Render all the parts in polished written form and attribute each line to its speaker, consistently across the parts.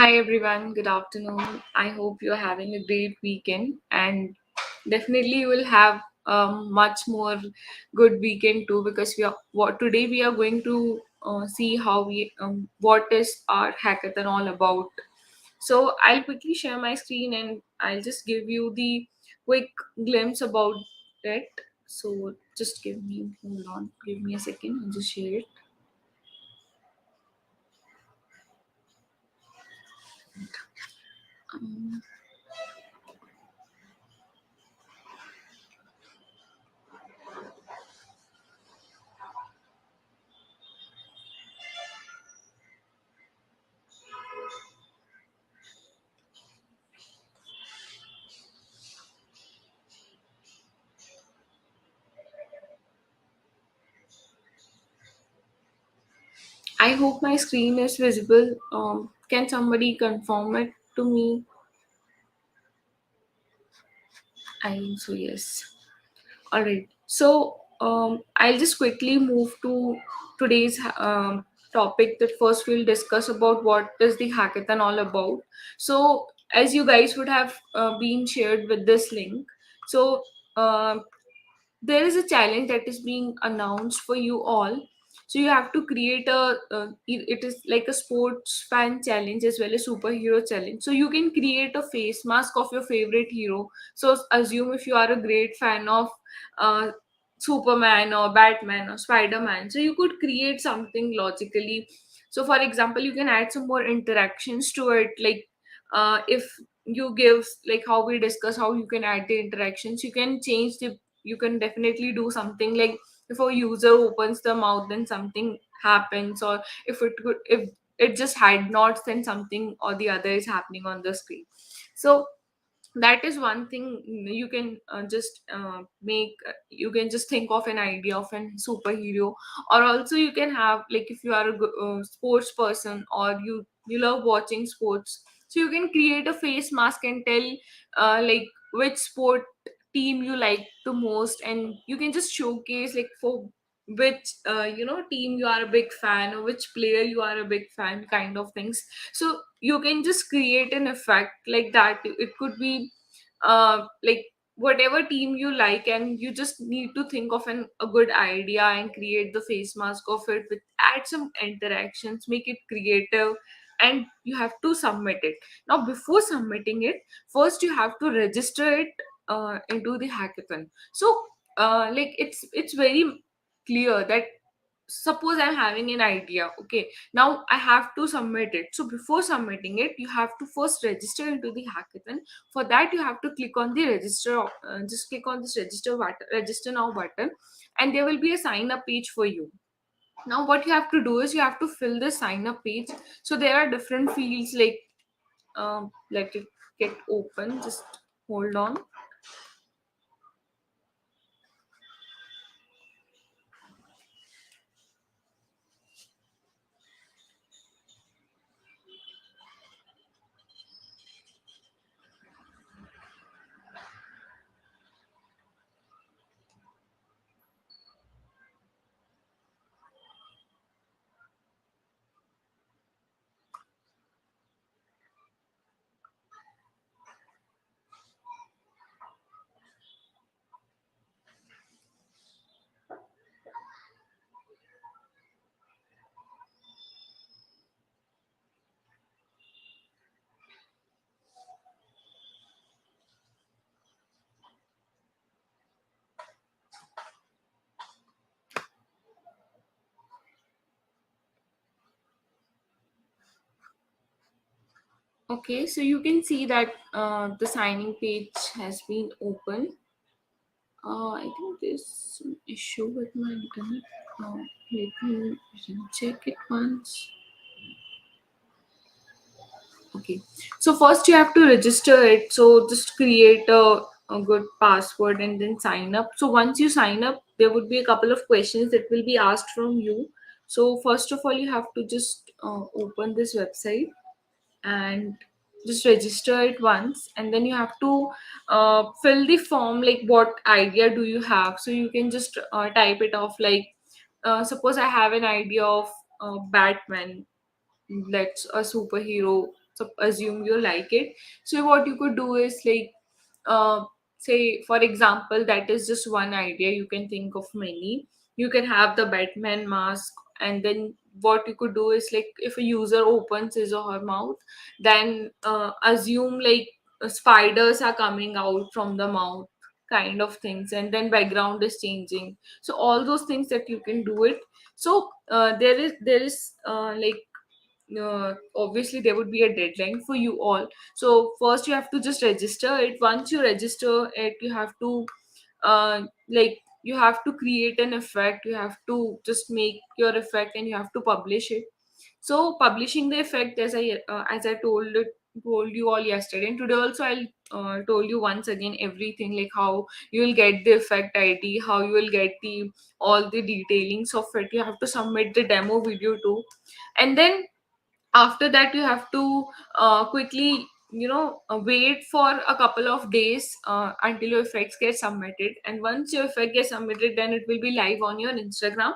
Speaker 1: Hi everyone, good afternoon. I hope you're having a great weekend and definitely you will have much more good weekend too because today we are going to see how we what is our hackathon all about. So I'll quickly share my screen and I'll just give you the quick glimpse about it. So just hold on, give me a second. I'll just share it. Um, I hope my screen is visible. Can somebody confirm it to me? I think so, yes. All right. So I'll just quickly move to today's topic. That first we'll discuss about what is the hackathon all about. So as you guys would have been shared with this link, so uh, there is a challenge that is being announced for you all. So you have to create it is like a sports fan challenge as well as superhero challenge. So you can create a face mask of your favorite hero. So assume if you are a great fan of uh, Superman or Batman or Spider-Man, so you could create something logically. So for example, you can add some more interactions to it, like if you give, like how we discuss how you can add the interactions, you can change the, you can definitely do something like if a user opens the mouth then something happens, or if it just had nods then something or the other is happening on the screen. So that is one thing you can just make you can just think of an idea of an superhero. Or also you can have, like if you are a sports person or you love watching sports, so you can create a face mask and tell like which sport team you like the most, and you can just showcase like for which team you are a big fan or which player you are a big fan, kind of things. So you can just create an effect like that. It could be like whatever team you like, and you just need to think of a good idea and create the face mask of it with add some interactions, make it creative, and you have to submit it. Now before submitting it, first you have to register it into the hackathon. So like it's very clear that suppose I'm having an idea, okay, now I have to submit it. So before submitting it, you have to first register into the hackathon. For that you have to click on the register, just click on this register now button, and there will be a sign up page for you. Now what you have to do is you have to fill the sign up page. So there are different fields, like let it get open, just hold on. Okay, so you can see that the signing page has been opened. I think there's some issue with my internet. Let me check it once. Okay, so first you have to register it. So just create a good password and then sign up. So once you sign up, there would be a couple of questions that will be asked from you. So first of all, you have to just open this website and just register it once, and then you have to fill the form, like what idea do you have. So you can just type it off, like suppose I have an idea of Batman, let's a superhero, assume you like it. So what you could do is like, uh, say for example, that is just one idea, you can think of many. You can have the Batman mask, and then what you could do is like, if a user opens his or her mouth, then assume like spiders are coming out from the mouth, kind of things, and then background is changing. So all those things that you can do it. So there is like, obviously there would be a deadline for you all. So first you have to just register it. Once you register it, you have to like, you have to create an effect, you have to just make your effect, and you have to publish it. So publishing the effect, as I told you all yesterday, and today also I'll told you once again everything, like how you will get the effect ID, how you will get the all the detailings of it. You have to submit the demo video too, and then after that you have to quickly, wait for a couple of days until your effects get submitted. And once your effect gets submitted, then it will be live on your Instagram.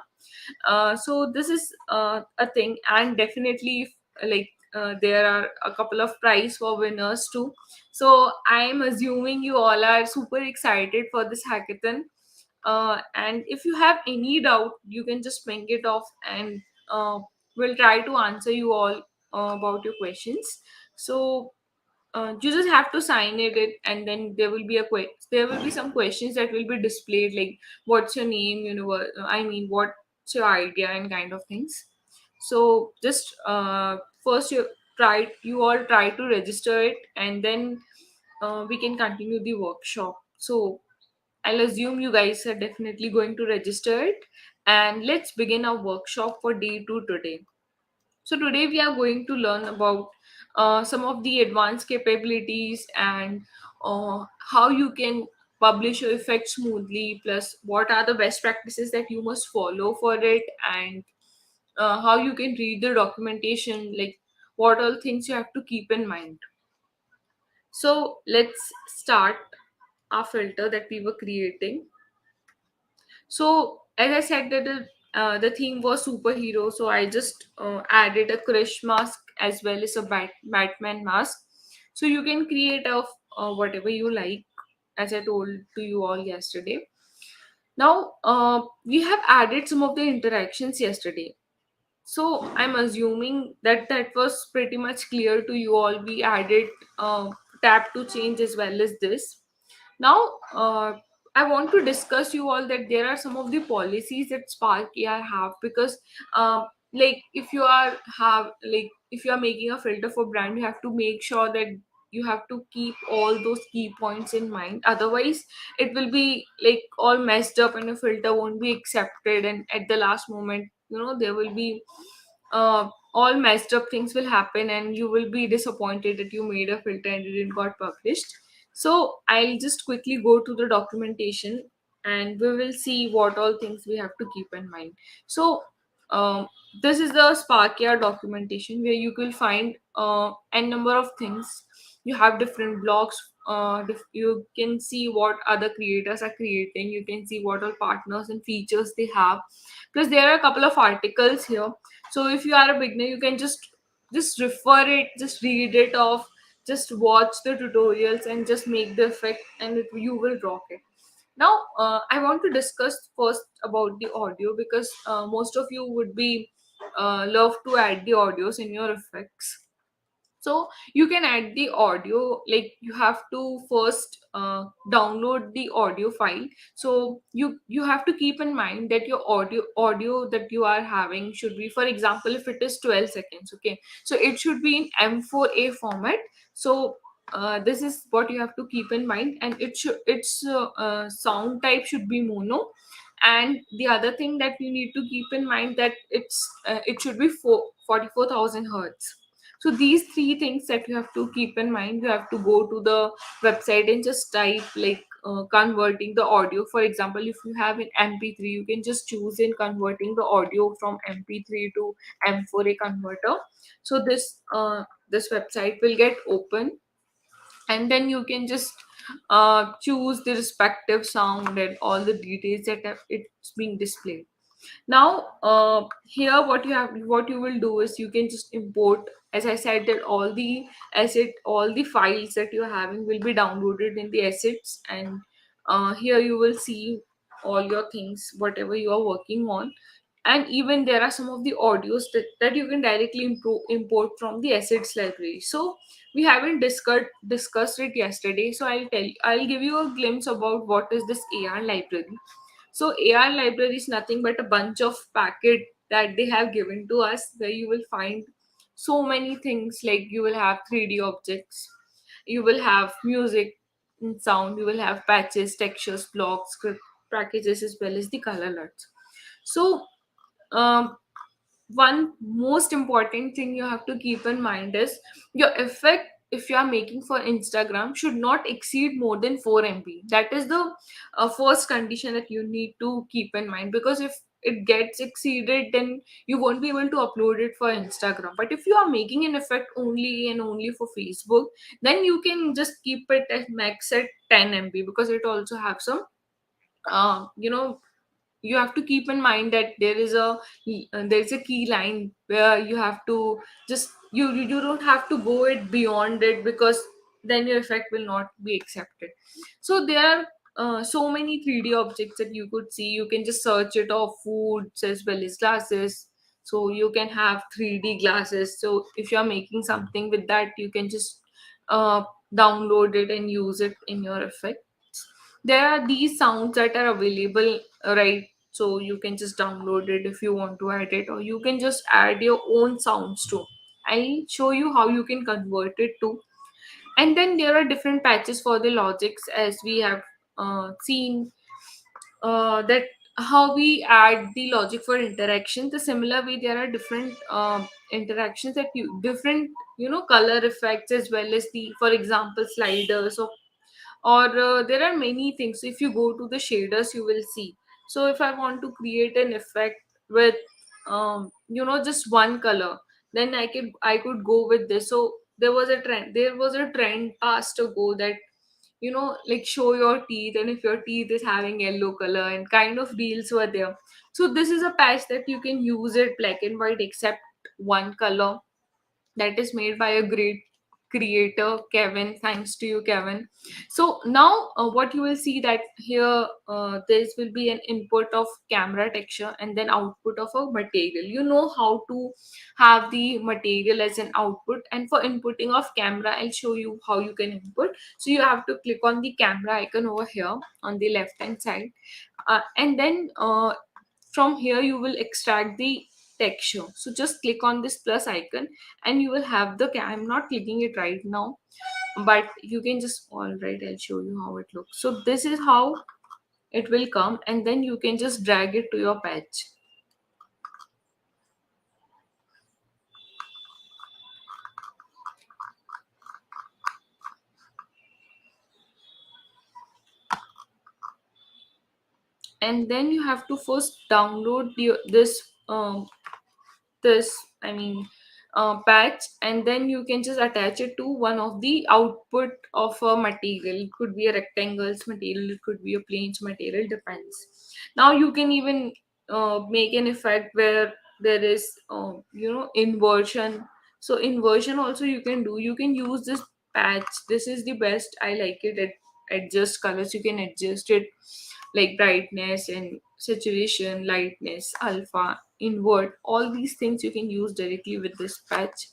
Speaker 1: So this is a thing. And definitely if, like, there are a couple of prize for winners too. So I am assuming you all are super excited for this hackathon. And if you have any doubt, you can just ping it off, and we'll try to answer you all about your questions. So you just have to sign it, and then there will be there will be some questions that will be displayed, like what's your name, I mean, what's your idea, and kind of things. So just first you all try to register it, and then we can continue the workshop. So I'll assume you guys are definitely going to register it, and let's begin our workshop for day 2 today. So today we are going to learn about some of the advanced capabilities, and how you can publish your effect smoothly, plus what are the best practices that you must follow for it, and how you can read the documentation, like what all things you have to keep in mind. So let's start our filter that we were creating. So as I said that the theme was superhero, so I just added a Krish mask as well as a Batman mask. So you can create of whatever you like, as I told to you all yesterday. Now we have added some of the interactions yesterday. So I'm assuming that that was pretty much clear to you all. We added tap to change as well as this. Now, I want to discuss you all that there are some of the policies that Sparkyard have, because, like, if you are making a filter for brand, you have to make sure that you have to keep all those key points in mind. Otherwise, it will be like all messed up, and a filter won't be accepted. And at the last moment, there will be all messed up things will happen, and you will be disappointed that you made a filter and it didn't got published. So I'll just quickly go to the documentation, and we will see what all things we have to keep in mind. So um, this is the Sparkyard documentation, where you will find n number of things. You have different blogs. You can see what other creators are creating. You can see what all partners and features they have. Plus, there are a couple of articles here. So if you are a beginner, you can just refer it, just read it off, just watch the tutorials, and just make the effect, and you will rock it. Now I want to discuss first about the audio, because most of you would be love to add the audios in your effects. So you can add the audio, like you have to first download the audio file. So you have to keep in mind that your audio that you are having should be, for example, if it is 12 seconds, okay, so it should be in M4A format. So this is what you have to keep in mind, and its sound type should be mono. And the other thing that you need to keep in mind, that it should be 44,000 hertz. So these three things that you have to keep in mind. You have to go to the website and just type like converting the audio. For example, if you have an MP3, you can just choose in converting the audio from MP3 to M4A converter. So this website will get open, and then you can just choose the respective sound and all the details that it's being displayed. Now, here what you will do is you can just import. As I said, that all the files that you're having will be downloaded in the assets, and here you will see all your things, whatever you are working on. And even there are some of the audios that you can directly import from the assets library. So we haven't discussed it yesterday, so I'll give you a glimpse about what is this AR library. So AR library is nothing but a bunch of packet that they have given to us, where you will find so many things. Like you will have 3D objects, you will have music and sound, you will have patches, textures, blocks, script packages, as well as the color alerts. So um, one most important thing you have to keep in mind is your effect, if you are making for Instagram, should not exceed more than 4 MB. That is the first condition that you need to keep in mind, because if it gets exceeded, then you won't be able to upload it for Instagram. But if you are making an effect only and only for Facebook, then you can just keep it at max at 10 MB, because it also have some you know, you have to keep in mind that there's a key line where you have to just you don't have to go it beyond it, because then your effect will not be accepted. So there are so many 3D objects that you could see. You can just search it of foods as well as glasses. So you can have 3D glasses. So if you're making something with that, you can just uh, download it and use it in your effect. There are these sounds that are available, right? So you can just download it if you want to add it, or you can just add your own sounds too. I'll show you how you can convert it to. And then there are different patches for the logics, as we have seen that how we add the logic for interaction. The similar way, there are different interactions that you different, you know, color effects, as well as the, for example, sliders, or there are many things. If you go to the shaders, you will see. So if I want to create an effect with you know, just one color, then I could go with this. So there was a trend past ago that, you know, like show your teeth, and if your teeth is having yellow color, and kind of deals were there. So this is a patch that you can use it black and white except one color, that is made by a great creator, Kevin. Thanks to you, Kevin. So now what you will see that here, this will be an input of camera texture and then output of a material. You know how to have the material as an output, and for inputting of camera, I'll show you how you can input. So you have to click on the camera icon over here on the left hand side, and then from here you will extract the texture. So just click on this plus icon, and you will have the I'm not clicking it right now, but you can just, all right, I'll show you how it looks. So this is how it will come, and then you can just drag it to your patch. And then you have to first download this I mean patch, and then you can just attach it to one of the output of a material. It could be a rectangles material, it could be a planes material, depends. Now you can even make an effect where there is you know, inversion. So inversion also you can do. You can use this patch. This is the best, I like it. It adjust colors. You can adjust it like brightness and saturation, lightness, alpha, invert. All these things you can use directly with this patch.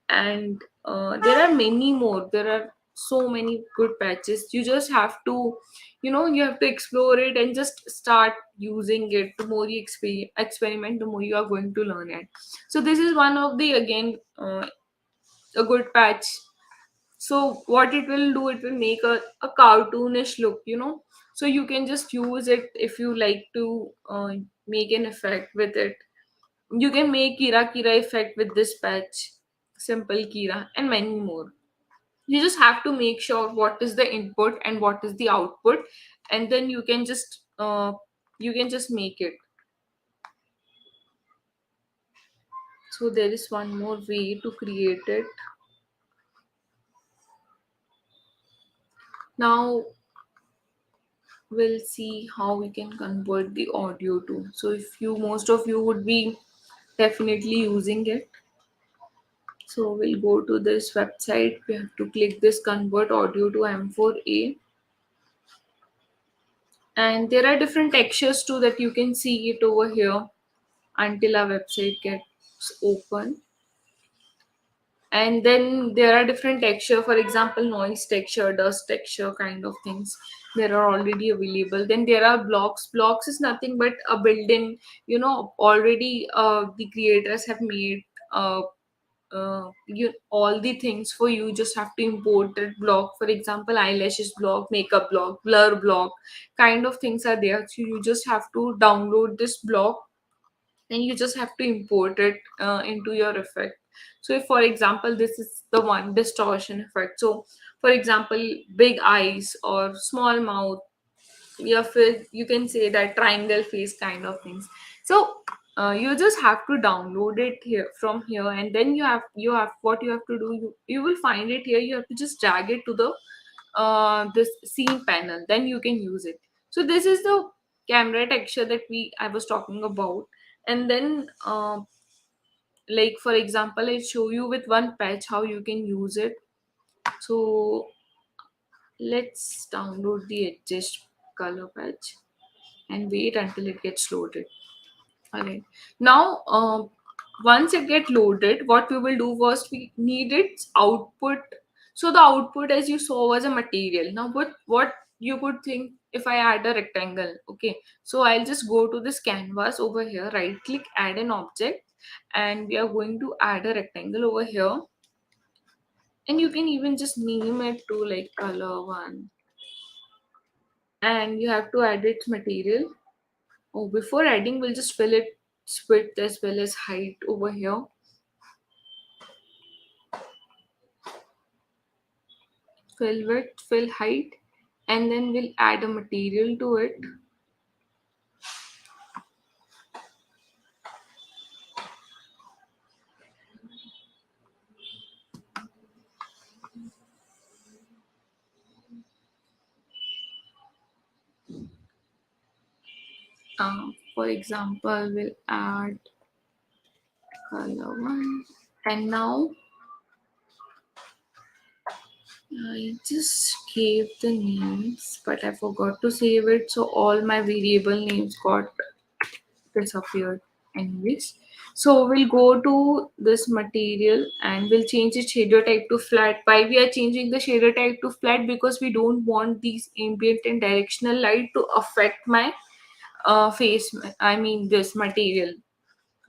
Speaker 1: And there are many more. There are so many good patches. You just have to, you know, you have to explore it and just start using it. The more you experiment, the more you are going to learn it. So this is one of the, again, a good patch. So what it will do, it will make a cartoonish look, you know. So you can just use it if you like to make an effect with it. You can make kira kira effect with this patch, simple kira, and many more. You just have to make sure what is the input and what is the output, and then you can just make it. So there is one more way to create it. Now we'll see how we can convert the audio to. So if you, most of you would be definitely using it. So we'll go to this website. We have to click this convert audio to M4A. And there are different textures too that you can see it over here until our website gets open. And then there are different texture, for example noise texture, dust texture kind of things, there are already available. Then there are blocks is nothing but a built-in, already the creators have made all the things for you. Just have to import that block. For example, eyelashes block, makeup block, blur block kind of things are there, so you just have to download this block and you just have to import it into your effect. So if, for example, this is the one distortion effect, so for example big eyes or small mouth, you can say that triangle face kind of things. So you just have to download it here from here, and then you have what you have to do, you will find it here. You have to just drag it to the this scene panel, then you can use it. So this is the camera texture that I was talking about. And then like for example, I show you with one patch how you can use it. So let's download the adjust color patch and wait until it gets loaded. All right, now once it get loaded, what we will do first, we need its output. So the output, as you saw, was a material. Now what you could think, if I add a rectangle, okay, so I'll just go to this canvas over here, right click, add an object, and we are going to add a rectangle over here. And you can even just name it to like color one, and you have to add its material. Oh, before adding, we'll just fill it width as well as height over here. Fill width, fill height, and then we'll add a material to it. For example, we'll add color one, and now I just gave the names, but I forgot to save it, so all my variable names got disappeared anyways. So we'll go to this material and we'll change the shader type to flat. Why we are changing the shader type to flat? Because we don't want these ambient and directional light to affect my face, I mean this material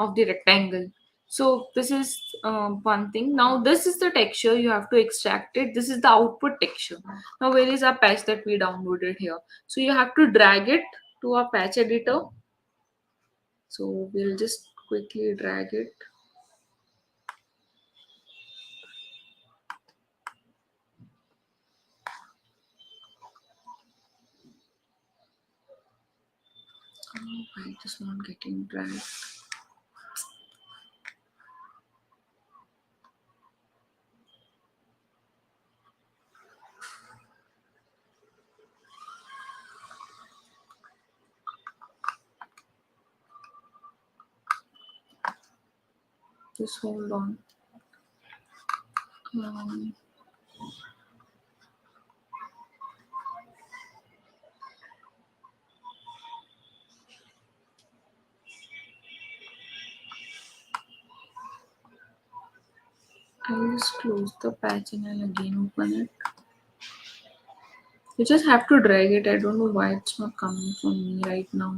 Speaker 1: of the rectangle. So this is one thing. Now this is the texture, you have to extract it. This is the output texture. Now where is our patch that we downloaded here? So you have to drag it to our patch editor. So we'll just quickly drag it. Oh, why it is not getting dragged? Just hold on. I'll just close the patch and I'll again open it. You just have to drag it. I don't know why it's not coming from me right now.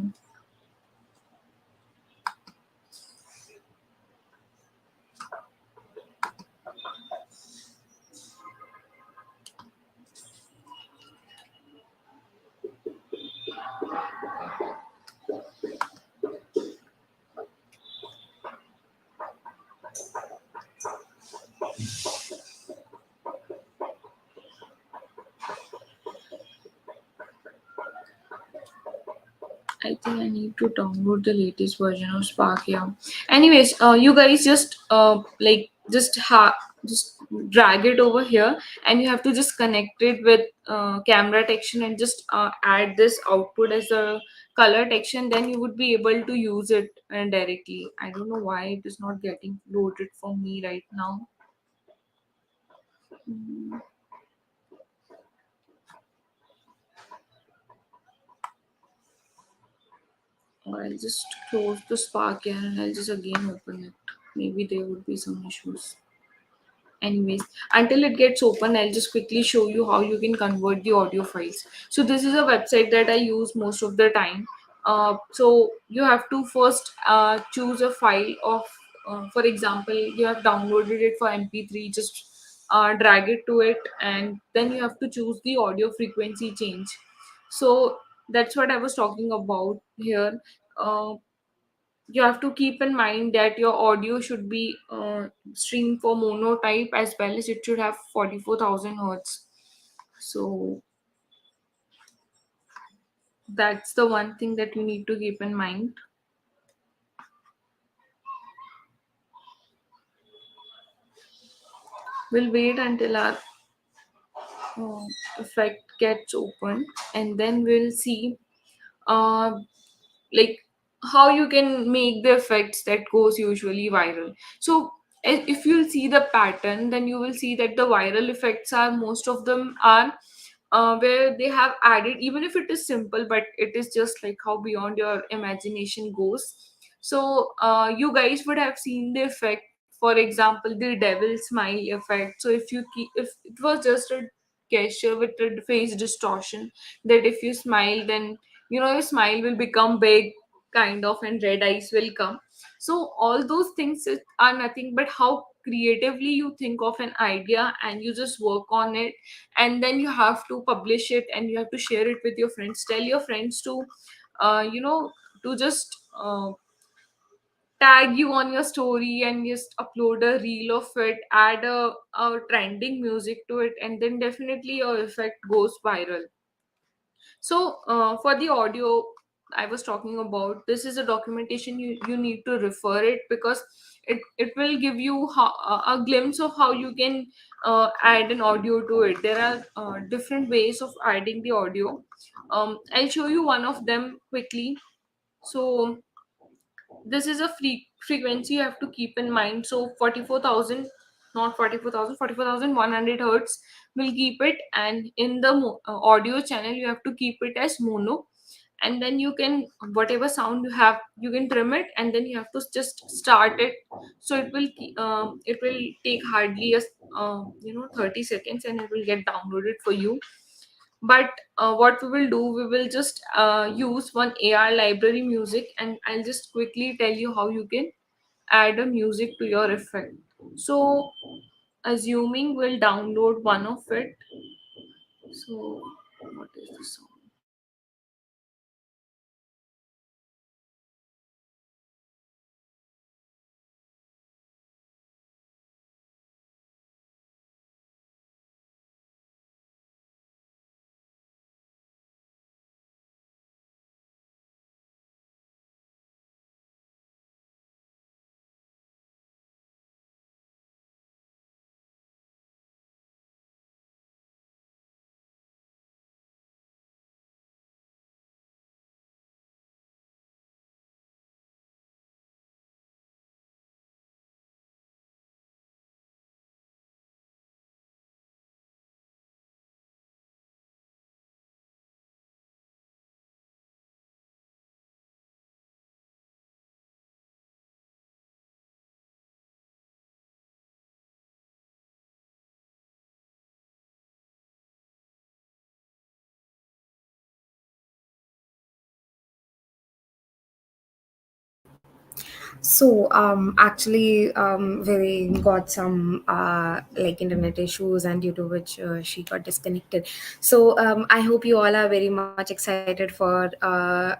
Speaker 1: I think I need to download the latest version of Sparkyard. Anyways, you guys just just drag it over here, and you have to just connect it with camera detection and just add this output as a color detection. Then you would be able to use it directly. I don't know why it is not getting loaded for me right now. Mm, or I'll just close the Spark here and I'll just again open it. Maybe there would be some issues. Anyways, until it gets open, I'll just quickly show you how you can convert the audio files. So this is a website that I use most of the time. So you have to first choose a file of, for example, you have downloaded it for mp3, just drag it to it, and then you have to choose the audio frequency change. So that's what I was talking about here. uh, you have to keep in mind that your audio should be streamed for monotype, as well as it should have 44,000 hertz. So that's the one thing that you need to keep in mind. We'll wait until our uh, effect gets open, and then we'll see uh, like how you can make the effects that goes usually viral. So if you'll see the pattern, then you will see that the viral effects are, most of them are where they have added, even if it is simple, but it is just like how beyond your imagination goes. So you guys would have seen the effect, for example, the devil smile effect. So if it was just a gesture with a face distortion, that if you smile, then your smile will become big, kind of, and red eyes will come. So all those things are nothing but how creatively you think of an idea and you just work on it, and then you have to publish it and you have to share it with your friends. Tell your friends to to just tag you on your story and just upload a reel of it, add a trending music to it, and then definitely your effect goes viral. So for the audio I was talking about, this is a documentation. You need to refer it, because it will give you a glimpse of how you can add an audio to it. There are different ways of adding the audio. I'll show you one of them quickly. So this is a frequency you have to keep in mind. So 44,000, not 44,000, 44,100 hertz will keep it, and in the audio channel you have to keep it as mono. And then you can, whatever sound you have, you can trim it, and then you have to just start it. So it will take hardly a 30 seconds, and it will get downloaded for you. But what we will do, we will just use one AR library music, and I'll just quickly tell you how you can add a music to your effect. So assuming we'll download one of it. So what is the song?
Speaker 2: So, actually, we got some like internet issues, and due to which she got disconnected. So, I hope you all are very much excited for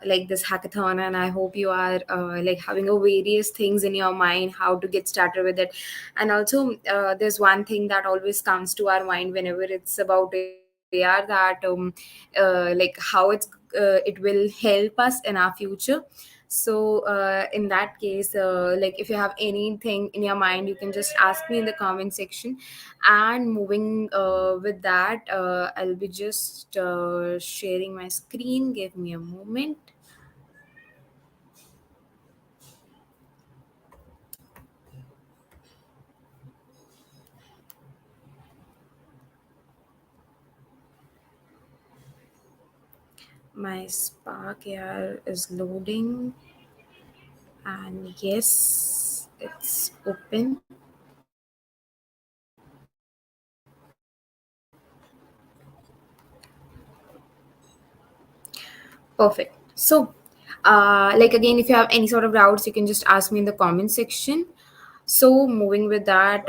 Speaker 2: like this hackathon, and I hope you are like having a various things in your mind how to get started with it. And also, there's one thing that always comes to our mind whenever it's about AR, that like how it will help us in our future. So in that case, like if you have anything in your mind, you can just ask me in the comment section. And moving with that, I'll be just sharing my screen. Give me a moment. My Spark here is loading, and yes, it's open. Perfect. So, like again, if you have any sort of doubts, you can just ask me in the comment section. So, moving with that,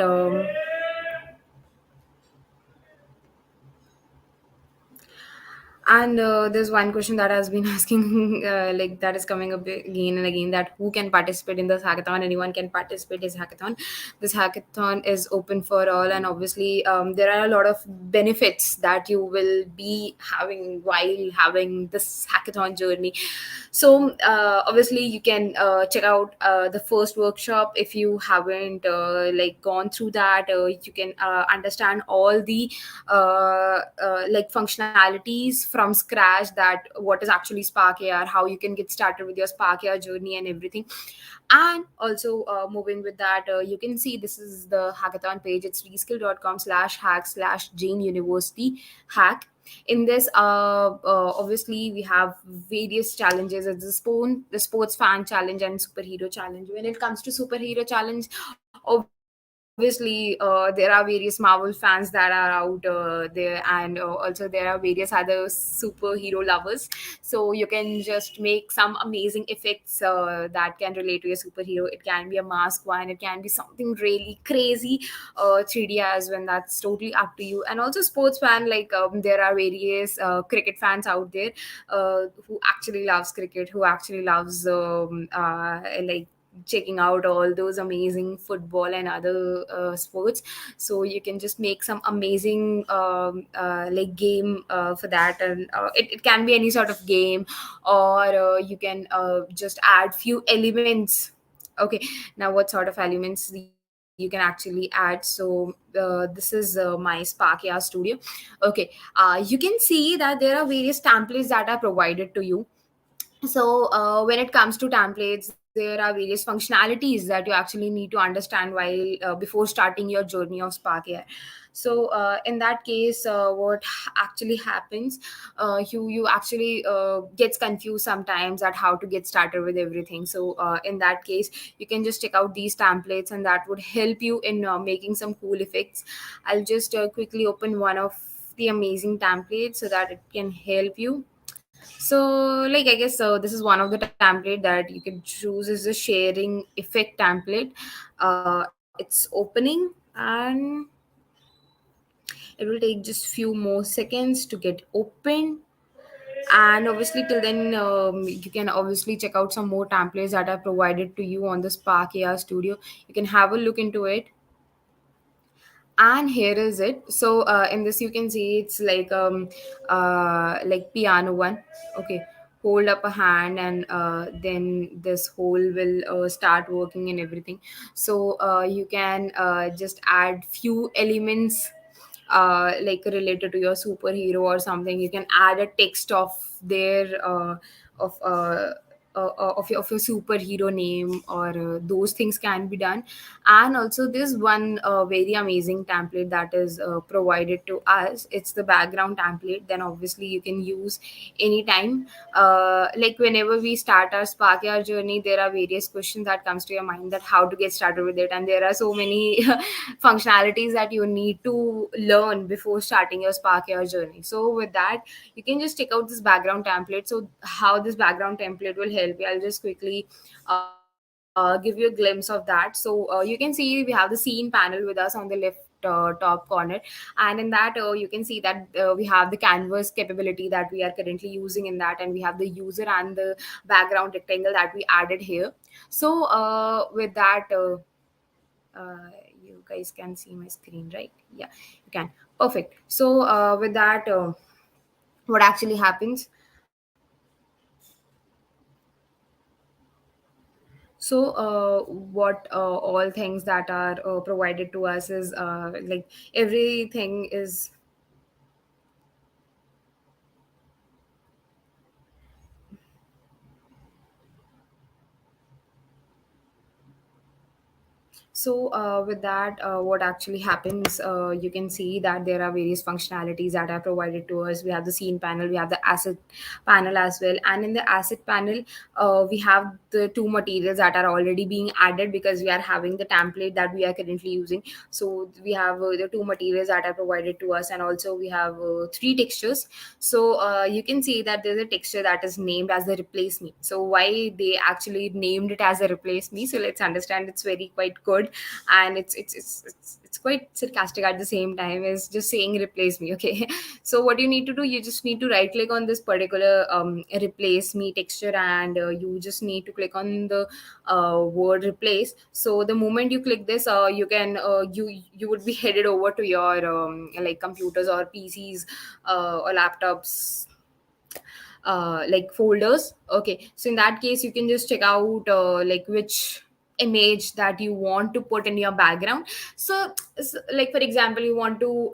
Speaker 2: and there's one question that has been asking, like that is coming up again and again, that who can participate in this hackathon? Anyone can participate in this hackathon. This hackathon is open for all, and obviously, there are a lot of benefits that you will be having while having this hackathon journey. So, obviously, you can check out the first workshop if you haven't like gone through that. You can understand all the like functionalities from scratch, that what is actually Spark AR, how you can get started with your Spark AR journey and everything. And also, moving with that, you can see this is the hackathon page. It's reskill.com/hack/Jain University hack. In this, obviously, we have various challenges. It's the sports fan challenge and superhero challenge. When it comes to superhero challenge, obviously, there are various Marvel fans that are out there, and also there are various other superhero lovers. So you can just make some amazing effects that can relate to your superhero. It can be a mask one, it can be something really crazy, 3D as when that's totally up to you. And also sports fan, like there are various cricket fans out there who actually loves cricket, who actually loves like checking out all those amazing football and other sports. So you can just make some amazing like game for that. And it can be any sort of game, or you can just add few elements. Okay, now what sort of elements you can actually add? So this is my Spark AR Studio. Okay, you can see that there are various templates that are provided to you. So when it comes to templates, there are various functionalities that you actually need to understand while before starting your journey of Spark AI. So in that case, what actually happens, you actually gets confused sometimes at how to get started with everything. So in that case, you can just check out these templates, and that would help you in making some cool effects. I'll just quickly open one of the amazing templates so that it can help you. So, like, I guess so. This is one of the template that you can choose is a sharing effect template. It's opening, and it will take just few more seconds to get open. And obviously, till then, you can obviously check out some more templates that are provided to you on the Spark AR Studio. You can have a look into it. And here is it. So in this, you can see it's like piano one. Okay, hold up a hand, and then this hole will start working and everything. So you can just add few elements like related to your superhero or something. You can add a text of their of of your superhero name, or those things can be done. And also, this one very amazing template that is provided to us, it's the background template. Then obviously you can use anytime, like whenever we start our Spark our journey, there are various questions that comes to your mind, that how to get started with it. And there are so many functionalities that you need to learn before starting your Spark your journey. So with that, you can just check out this background template. So how this background template will help you, I'll just quickly give you a glimpse of that. So you can see we have the scene panel with us on the left top corner. And in that, you can see that we have the canvas capability that we are currently using in that, and we have the user and the background rectangle that we added here. So with that, you guys can see my screen, right? Yeah, you can. Perfect. So with that, what actually happens, So what all things that are provided to us is like everything is. So with that, what actually happens, you can see that there are various functionalities that are provided to us. We have the scene panel, we have the asset panel as well, and in the asset panel, we have the two materials that are already being added because we are having the template that we are currently using. So we have the two materials that are provided to us, and also we have three textures. So you can see that there's a texture that is named as the replace me. So why they actually named it as a replace me, so let's understand. It's very quite good, and it's quite sarcastic at the same time. Is just saying replace me. Okay. So what you need to do, you just need to right click on this particular replace me texture, and you just need to click on the word replace. So the moment you click this, you would be headed over to your like computers or PCs or laptops, like folders. Okay, so in that case you can just check out like which image that you want to put in your background. So like for example, you want to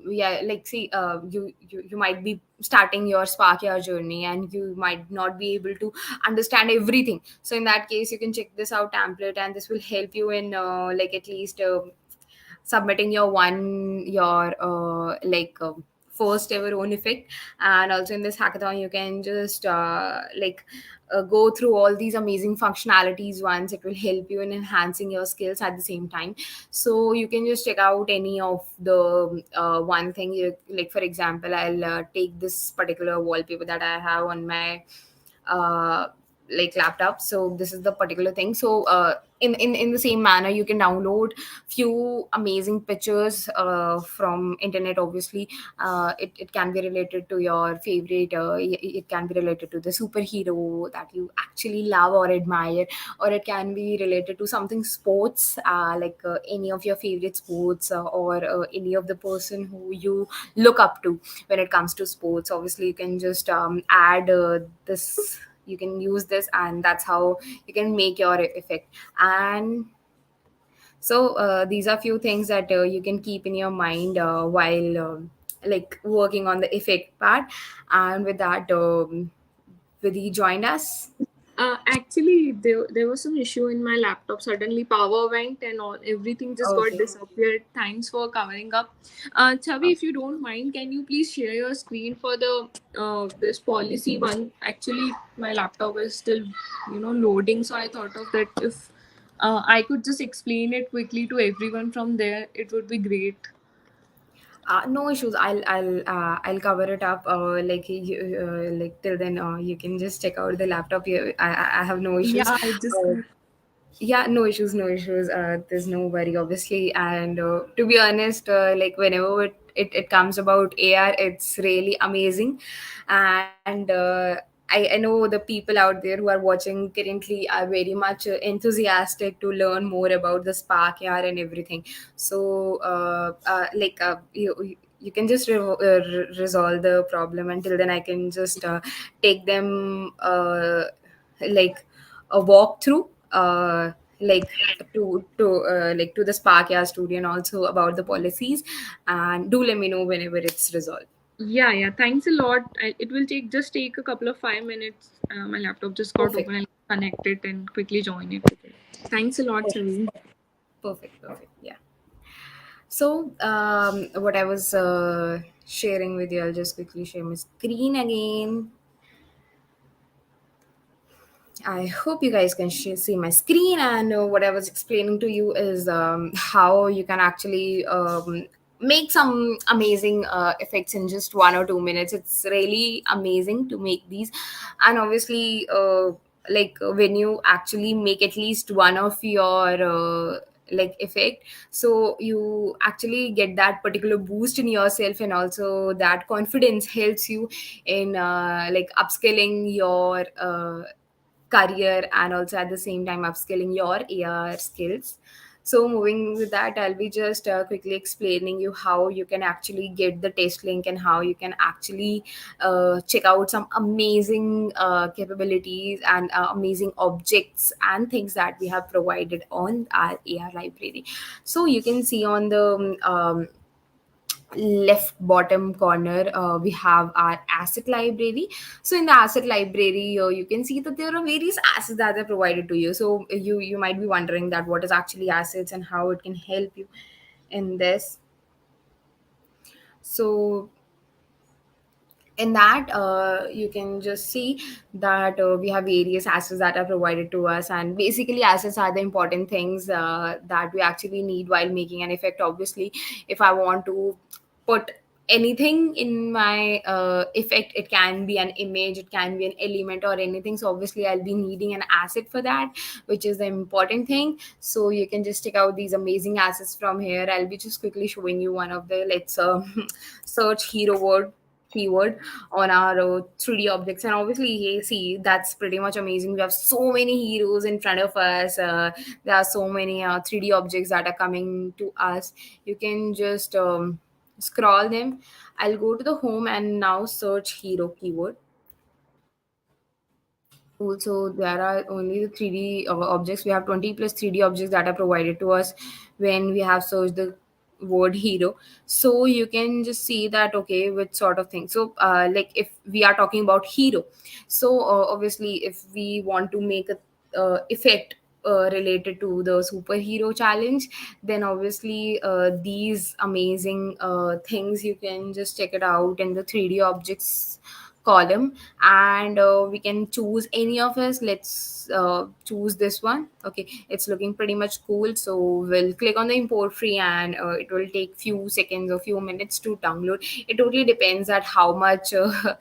Speaker 2: yeah, like see, you might be starting your Sparkyard journey and you might not be able to understand everything. So in that case, you can check this out template, and this will help you in like at least submitting your like first ever own effect. And also in this hackathon, you can just go through all these amazing functionalities once. It will help you in enhancing your skills at the same time. So you can just check out any of the one thing you like. For example, I'll take this particular wallpaper that I have on my uh, like laptop. So this is the particular thing. So in the same manner, you can download few amazing pictures from internet. Obviously, it can be related to your favorite, it can be related to the superhero that you actually love or admire, or it can be related to something sports, like any of your favorite sports, or any of the person who you look up to when it comes to sports. Obviously, you can just add this, you can use this, and that's how you can make your effect. And so these are few things that you can keep in your mind while like working on the effect part. And with that, Vidhi joined us.
Speaker 1: Actually, there was some issue in my laptop. Suddenly, power went and all everything just got
Speaker 2: Okay.
Speaker 1: disappeared. Thanks for covering up. Chavi, if you don't mind, can you please share your screen for the this policy one? Actually, my laptop is still loading, so I thought of that if I could just explain it quickly to everyone from there, it would be great.
Speaker 2: No issues. I'll cover it up. Like like till then, you can just check out the laptop. I have no issues.
Speaker 1: Yeah, I just
Speaker 2: Uh, yeah, no issues, no issues. There's no worry, obviously. And to be honest, like whenever it comes about AR, it's really amazing. And I know the people out there who are watching currently are very much enthusiastic to learn more about the Spark AR and everything. So like you can just resolve the problem. Until then, I can just take them like a walkthrough, like like to the Sparkyard studio, and also about the policies. And do let me know whenever it's resolved.
Speaker 1: Yeah, yeah. Thanks a lot. It will take a couple of 5 minutes. My laptop just got
Speaker 2: Perfect.
Speaker 1: open. I'll connect it and quickly join it. Thanks a lot,
Speaker 2: Perfect.
Speaker 1: Chavi.
Speaker 2: Perfect. Yeah. So what I was sharing with you, I'll just quickly share my screen again. I hope you guys can see my screen. And what I was explaining to you is how you can actually make some amazing effects in just 1 or 2 minutes. It's really amazing to make these. And obviously, like when you actually make at least one of your like effect, so you actually get that particular boost in yourself, and also that confidence helps you in like upscaling your career, and also at the same time upskilling your AR skills. So moving with that, I'll be just quickly explaining you how you can actually get the test link and how you can actually check out some amazing capabilities and amazing objects and things that we have provided on our AR library. So you can see on the left bottom corner, we have our asset library. So in the asset library, you can see that there are various assets that are provided to you. So you might be wondering that what is actually assets and how it can help you in this. So in that, you can just see that we have various assets that are provided to us, and basically assets are the important things that we actually need while making an effect. Obviously, if I want to put anything in my effect, it can be an image, it can be an element or anything, so obviously I'll be needing an asset for that, which is the important thing. So you can just check out these amazing assets from here. I'll be just quickly showing you one of the, let's search hero word keyword on our 3D objects. And obviously, hey, see, that's pretty much amazing. We have so many heroes in front of us. There are so many 3D objects that are coming to us. You can just scroll them. I'll go to the home and now search hero keyword. Also, there are only the 3D objects. We have 20 plus 3D objects that are provided to us when we have searched the word hero. So you can just see that, okay, which sort of thing. So like if we are talking about hero, so obviously if we want to make a effect related to the superhero challenge, then obviously these amazing things, you can just check it out in the 3D objects column. And we can choose any of us. Let's choose this one. Okay, it's looking pretty much cool, so we'll click on the import free, and it will take few seconds or few minutes to download. It totally depends at how much size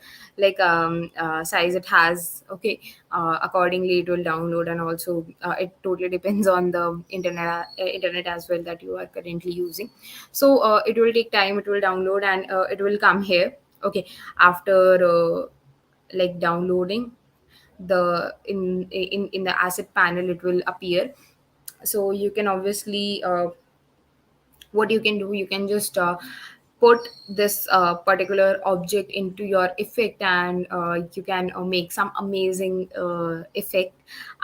Speaker 2: it has. Okay, accordingly it will download. And also it totally depends on the internet as well that you are currently using. So it will take time, it will download, and it will come here. Okay, after like downloading, the in the asset panel it will appear. So you can obviously what you can do, you can just put this particular object into your effect, and you can make some amazing effect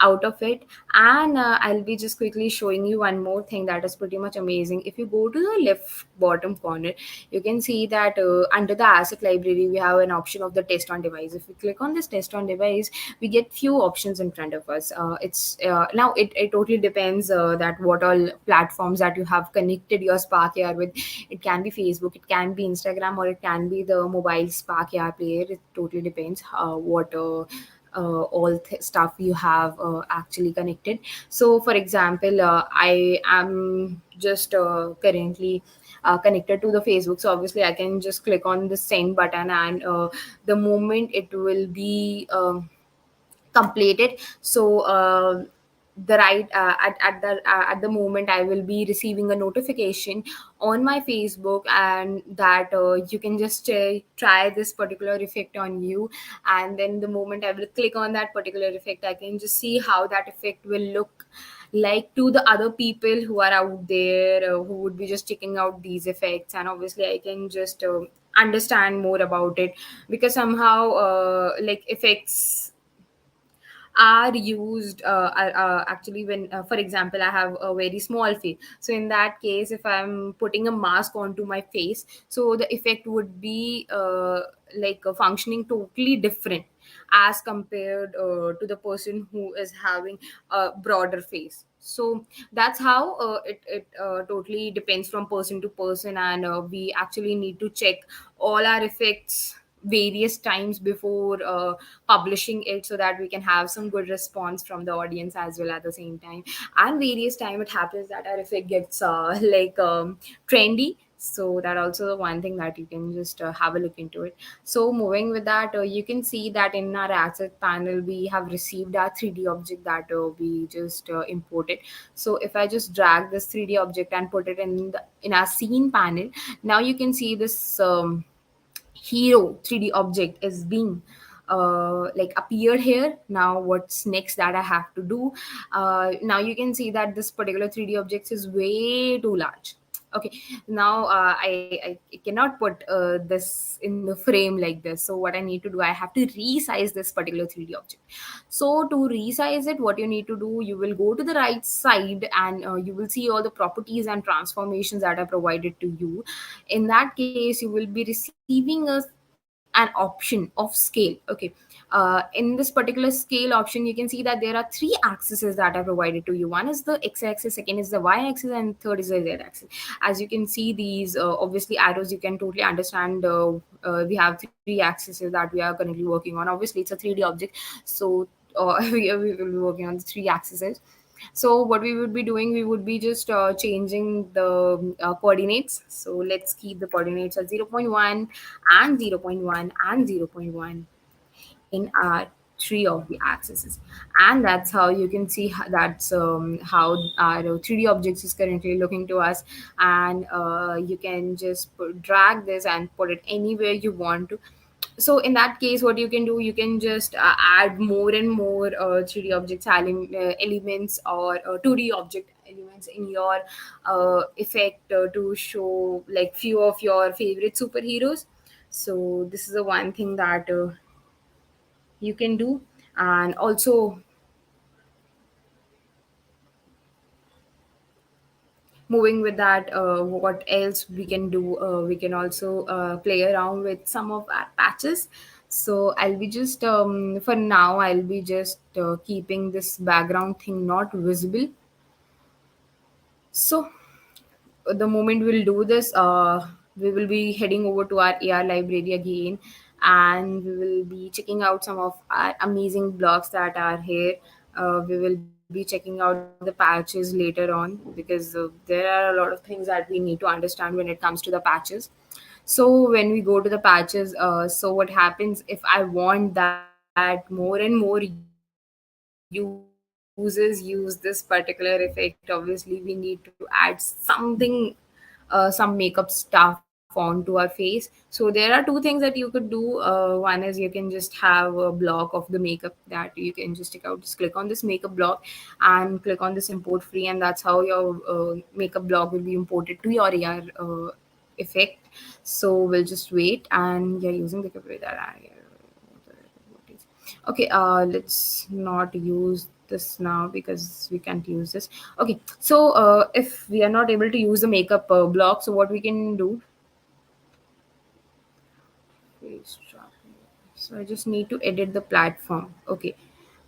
Speaker 2: out of it. And I'll be just quickly showing you one more thing that is pretty much amazing. If you go to the left bottom corner, you can see that under the asset library we have an option of the test on device. If we click on this test on device, we get few options in front of us. It's now it totally depends that what all platforms that you have connected your Sparkyard with. It can be Facebook, it can be Instagram, or it can be the mobile Sparkyard player. It totally depends what all stuff you have actually connected. So for example, I am just currently connected to the Facebook, so obviously I can just click on the send button, and the moment it will be completed. So the right at the moment I will be receiving a notification on my Facebook, and that you can just try this particular effect on you. And then the moment I will click on that particular effect, I can just see how that effect will look like to the other people who are out there, who would be just checking out these effects. And obviously I can just understand more about it, because somehow like effects are used actually when for example I have a very small face. So in that case, if I'm putting a mask onto my face, so the effect would be functioning totally different as compared to the person who is having a broader face. So that's how it totally depends from person to person. And we actually need to check all our effects various times before publishing it, so that we can have some good response from the audience as well at the same time. And various time it happens that our effect gets trendy, so that also the one thing that you can just have a look into it. So moving with that, you can see that in our asset panel we have received our 3D object that we just imported. So if I just drag this 3D object and put it in our scene panel, now you can see this hero 3D object is being like appeared here. Now what's next that I have to do? Now you can see that this particular 3D object is way too large. Okay, now I cannot put this in the frame like this. So what I need to do, I have to resize this particular 3D object. So to resize it, what you need to do, you will go to the right side, and you will see all the properties and transformations that are provided to you. In that case, you will be receiving an option of scale. Okay, in this particular scale option, you can see that there are three axes that are provided to you. One is the x-axis, second is the y-axis, and third is the z-axis. As you can see these obviously arrows, you can totally understand we have three axes that we are currently working on. Obviously it's a 3D object, so we will be working on the three axes. So what we would be doing, we would be just changing the coordinates. So let's keep the coordinates at zero point 0.1 and zero point 0.1 and zero point 0.1 in our three of the axes. And that's how you can see that's how our 3D objects is currently looking to us. And you can just drag this and put it anywhere you want to. So in that case, what you can do, you can just add more and more 3D objects elements, or 2D object elements in your effect to show like few of your favorite superheroes. So this is the one thing that you can do. And also, moving with that, what else we can do, we can also play around with some of our patches. So I'll be just for now, I'll be just keeping this background thing not visible. So the moment we'll do this, we will be heading over to our AR library again, and we will be checking out some of our amazing blocks that are here. We will be checking out the patches later on, because there are a lot of things that we need to understand when it comes to the patches. So when we go to the patches, so what happens if I want that more and more users use this particular effect? Obviously we need to add some makeup stuff onto our face. So there are two things that you could do. One is you can just have a block of the makeup that you can just take out. Just click on this makeup block and click on this import free, and that's how your makeup block will be imported to your AR effect. So we'll just wait, and you're using the computer that okay, let's not use this now because we can't use this. Okay, so if we are not able to use the makeup block, so what we can do, face tracking. So I just need to edit the platform. Okay,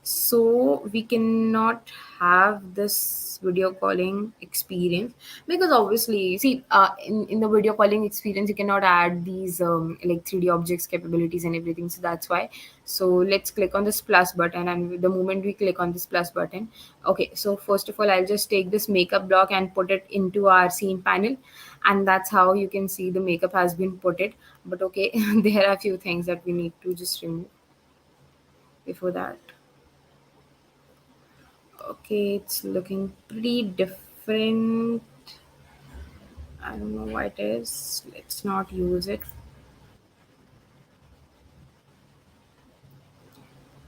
Speaker 2: so we cannot have this video calling experience, because obviously see in the video calling experience you cannot add these like 3D objects capabilities and everything. So that's why. So let's click on this plus button, and the moment we click on this plus button, okay, so first of all I'll just take this makeup block and put it into our scene panel, and that's how you can see the makeup has been put it. But okay, there are a few things that we need to just remove before that. Okay, it's looking pretty different. I don't know why it is. Let's not use it.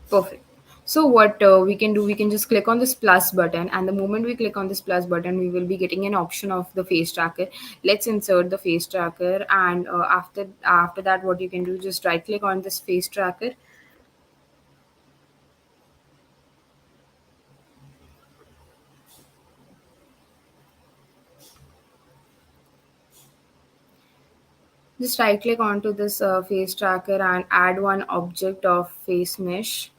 Speaker 2: Perfect. So what we can do, we can just click on this plus button, and the moment we click on this plus button, we will be getting an option of the face tracker. Let's insert the face tracker, and after that, what you can do, just right click on this face tracker. Just right click onto this face tracker and add one object of face mesh.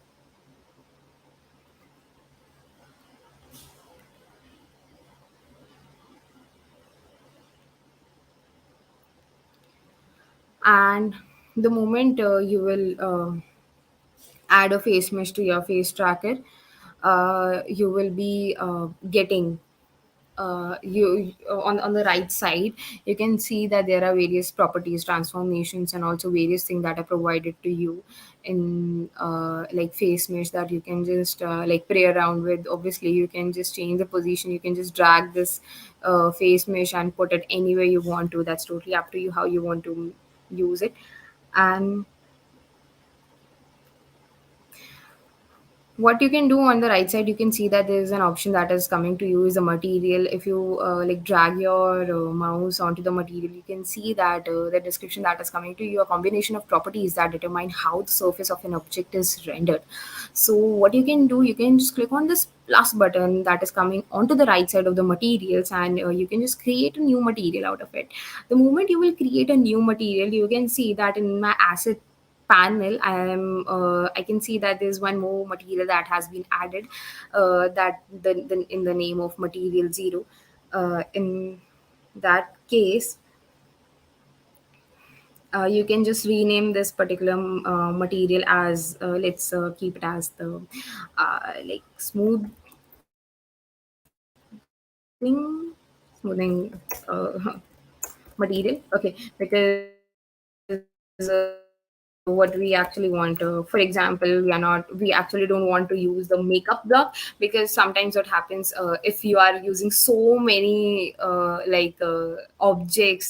Speaker 2: And the moment you will add a face mesh to your face tracker, you will be getting you on the right side, you can see that there are various properties, transformations, and also various things that are provided to you in like face mesh, that you can just like play around with. Obviously you can just change the position, you can just drag this face mesh and put it anywhere you want to. That's totally up to you how you want to use it. And what you can do on the right side, you can see that there is an option that is coming to you is a material. If you like drag your mouse onto the material, you can see that the description that is coming to you, a combination of properties that determine how the surface of an object is rendered. So what you can do, you can just click on this plus button that is coming onto the right side of the materials, and you can just create a new material out of it. The moment you will create a new material, you can see that in my asset panel, I can see that there's one more material that has been added, that the in the name of material 0. In that case, you can just rename this particular material as, let's keep it as the like smoothing material. Okay, because what we actually want, for example, we actually don't want to use the makeup block, because sometimes what happens, if you are using so many objects,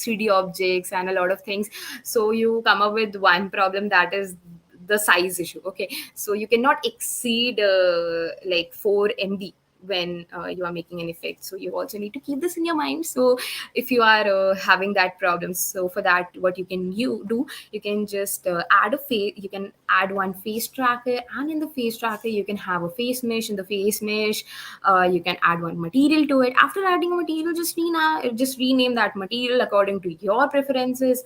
Speaker 2: 3D objects and a lot of things, so you come up with one problem, that is the size issue. Okay, so you cannot exceed like 4 MB when you are making an effect. So you also need to keep this in your mind. So if you are having that problem, so for that, what you do, you can just add a face, you can add one face tracker, and in the face tracker you can have a face mesh. In the face mesh, you can add one material to it. After adding a material, just rename that material according to your preferences.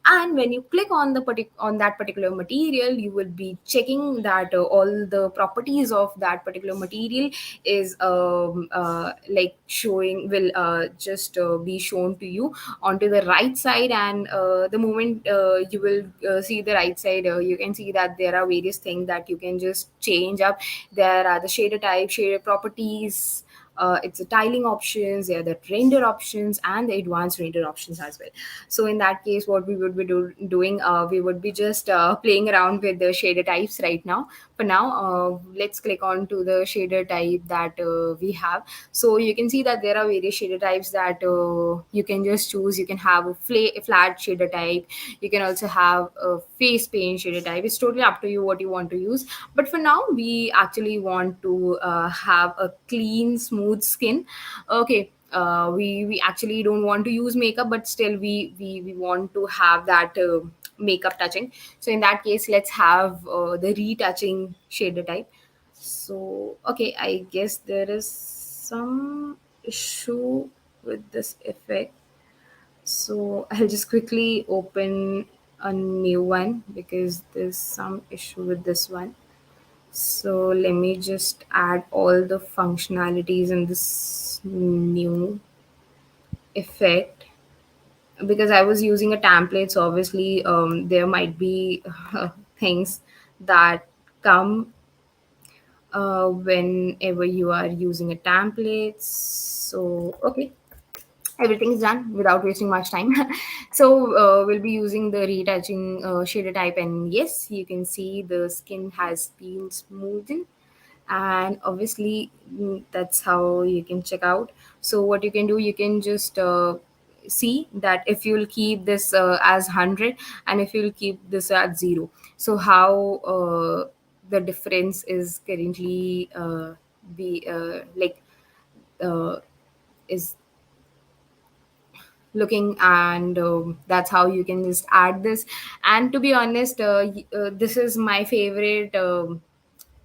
Speaker 2: And when you click on on that particular material, you will be checking that all the properties of that particular material is like showing, will just be shown to you onto the right side. And the moment you will see the right side, you can see that there are various things that you can just change up. There are the shader type, shader properties, it's the tiling options, there are the render options, and the advanced render options as well. So in that case, what we would be doing, we would be just playing around with the shader types right now. For now, let's click on to the shader type that we have. So you can see that there are various shader types that you can just choose. You can have a flat shader type, you can also have a face paint shader type. It's totally up to you what you want to use. But for now, we actually want to have a clean, smooth skin. Okay, we actually don't want to use makeup, but still we want to have that makeup touching. So in that case, let's have the retouching shader type. So okay, I guess there is some issue with this effect, so I'll just quickly open a new one because there's some issue with this one. So let me just add all the functionalities in this new effect, because I was using a template. So obviously, there might be things that come whenever you are using a template. So okay, everything's done without wasting much time. So we'll be using the retouching shader type, and yes, you can see the skin has been smoothened. And obviously, that's how you can check out. So what you can do, you can just see that if you'll keep this as 100, and if you'll keep this at 0, so how the difference is currently be like uh, is looking. And that's how you can just add this. And to be honest, this is my favorite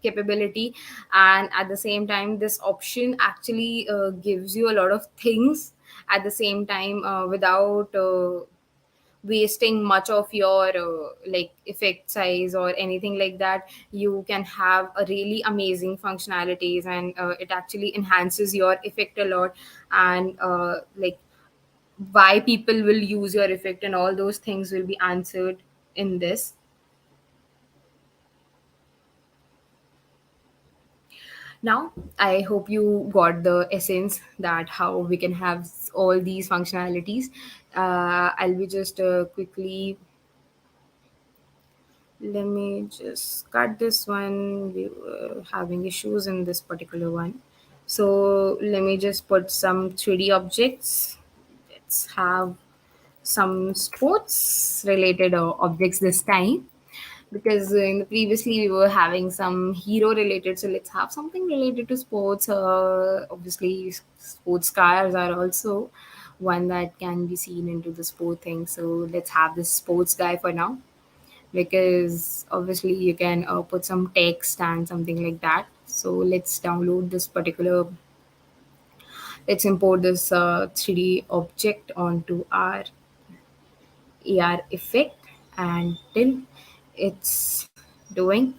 Speaker 2: capability. And at the same time, this option actually gives you a lot of things at the same time, without wasting much of your like effect size or anything like that. You can have a really amazing functionalities, and it actually enhances your effect a lot. And like why people will use your effect and all those things will be answered in this. Now I hope you got the essence that how we can have all these functionalities. I'll be just quickly, let me just cut this one. We were having issues in this particular one, so let me just put some 3D objects. Let's have some sports related objects this time. because in the previously we were having some hero related, so let's have something related to sports. Obviously sports cars are also one that can be seen into the sport thing, so let's have this sports guy for now, because obviously you can put some text and something like that. So let's download this particular, let's import this 3D object onto our AR effect until it's doing.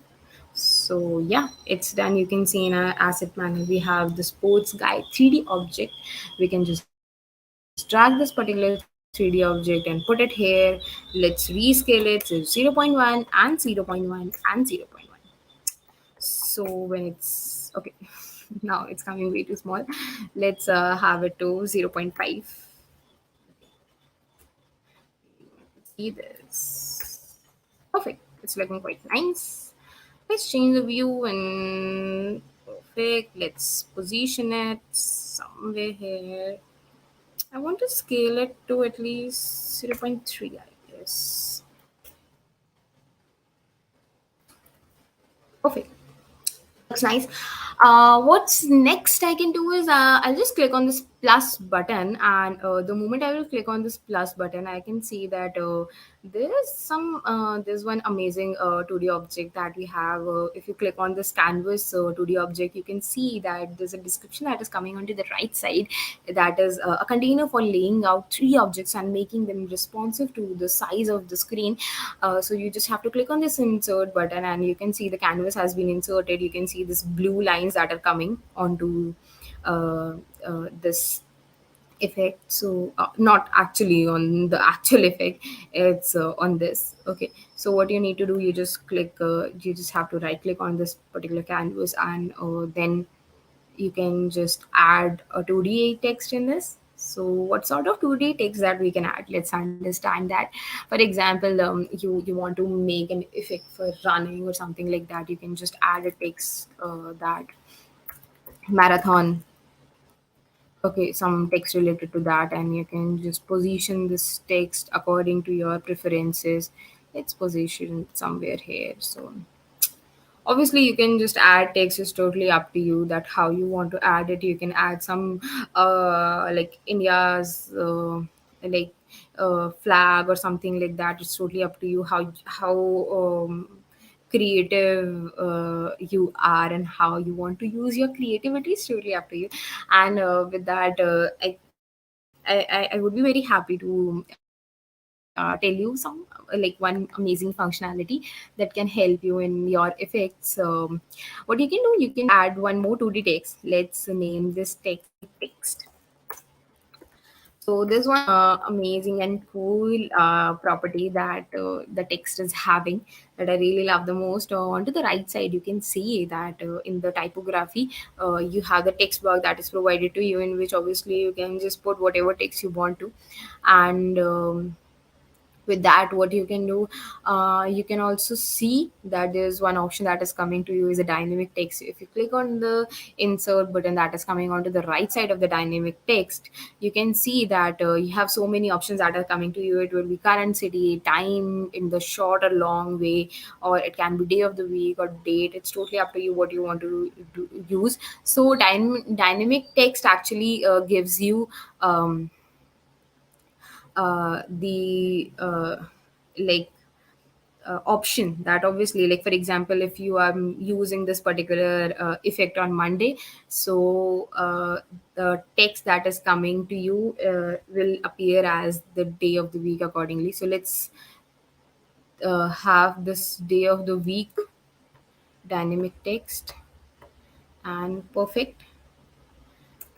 Speaker 2: So yeah, it's done. You can see in our asset panel we have the sports guide 3D object. We can just drag this particular 3D object and put it here. Let's rescale it to 0.1 and 0.1 and 0.1. So when it's okay, now it's coming way too small. Let's have it to 0.5. See this. Perfect. It's looking quite nice. Let's change the view and perfect. Let's position it somewhere here. I want to scale it to at least 0.3, I guess. Perfect. That looks nice. What's next I can do is I'll just click on this plus button, and the moment I will click on this plus button, I can see that there's one amazing 2D object that we have. If you click on this canvas 2D object, you can see that there's a description that is coming onto the right side. That is a container for laying out three objects and making them responsive to the size of the screen. So you just have to click on this insert button, and you can see the canvas has been inserted. You can see this blue lines that are coming onto this effect. So not actually on the actual effect, it's on this. Okay, so what you need to do, you just have to right click on this particular canvas, and then you can just add a 2D text in this. So what sort of 2D text that we can add? Let's understand that. For example, you want to make an effect for running or something like that. You can just add a text that marathon. Okay, some text related to that, and you can just position this text according to your preferences. Let's position it somewhere here. So obviously you can just add text, is totally up to you that how you want to add it. You can add some like India's like flag or something like that. It's totally up to you how creative you are, and how you want to use your creativity is totally up to you. And with that I would be very happy to tell you some like one amazing functionality that can help you in your effects. What you can do, you can just add one more 2D text. Let's name this text text. So there's one amazing and cool property that the text is having that I really love the most. On to the right side, you can see that in the typography, you have the text box that is provided to you, in which obviously you can just put whatever text you want to. And with that, what you can do, you can also see that there's one option that is coming to you is a dynamic text. If you click on the insert button that is coming onto the right side of the dynamic text, you can see that you have so many options that are coming to you. It will be current city, time in the short or long way, or it can be day of the week or date. It's totally up to you what you want to use. So dynamic text actually gives you the like option that obviously, like for example, if you are using this particular effect on Monday, so the text that is coming to you will appear as the day of the week accordingly. So let's have this day of the week dynamic text, and perfect.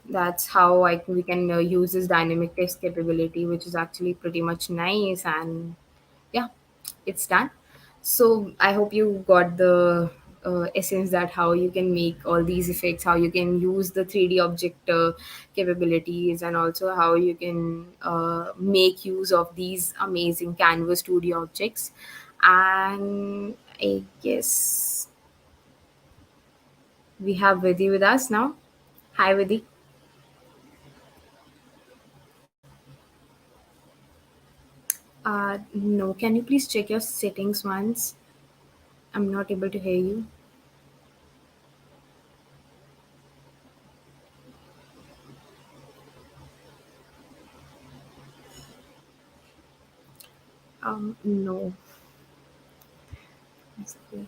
Speaker 2: That's how we can use this dynamic text capability, which is actually pretty much nice. And yeah, it's done. So I hope you got the essence that how you can make all these effects, how you can use the 3D object capabilities, and also how you can make use of these amazing canvas 2D objects. And I guess we have Vidhi with us now. Hi, Vidhi. No, can you please check your settings once? I'm not able to hear you. No. It's okay.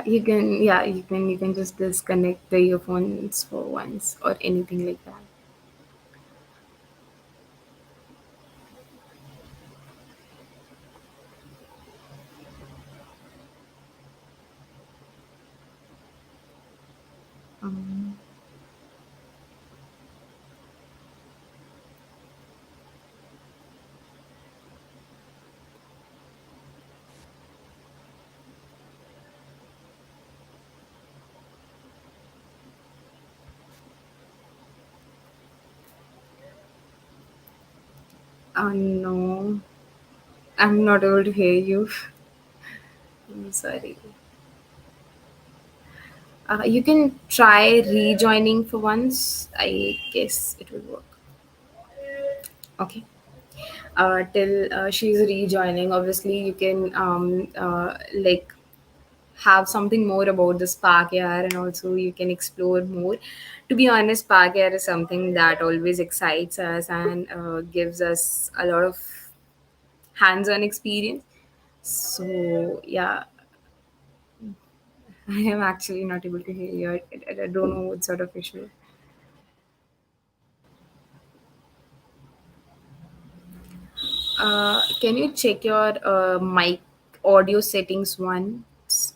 Speaker 2: You can just disconnect the earphones for once or anything like that. Um, no, I'm not able to hear you. I'm sorry. You can try rejoining for once. I guess it will work. Okay. Till she's rejoining, obviously you can like have something more about the spark air, and also you can explore more. To be honest, spark air is something that always excites us and gives us a lot of hands-on experience. So yeah, I am actually not able to hear you. I don't know what sort of issue. Can you check your mic audio settings once?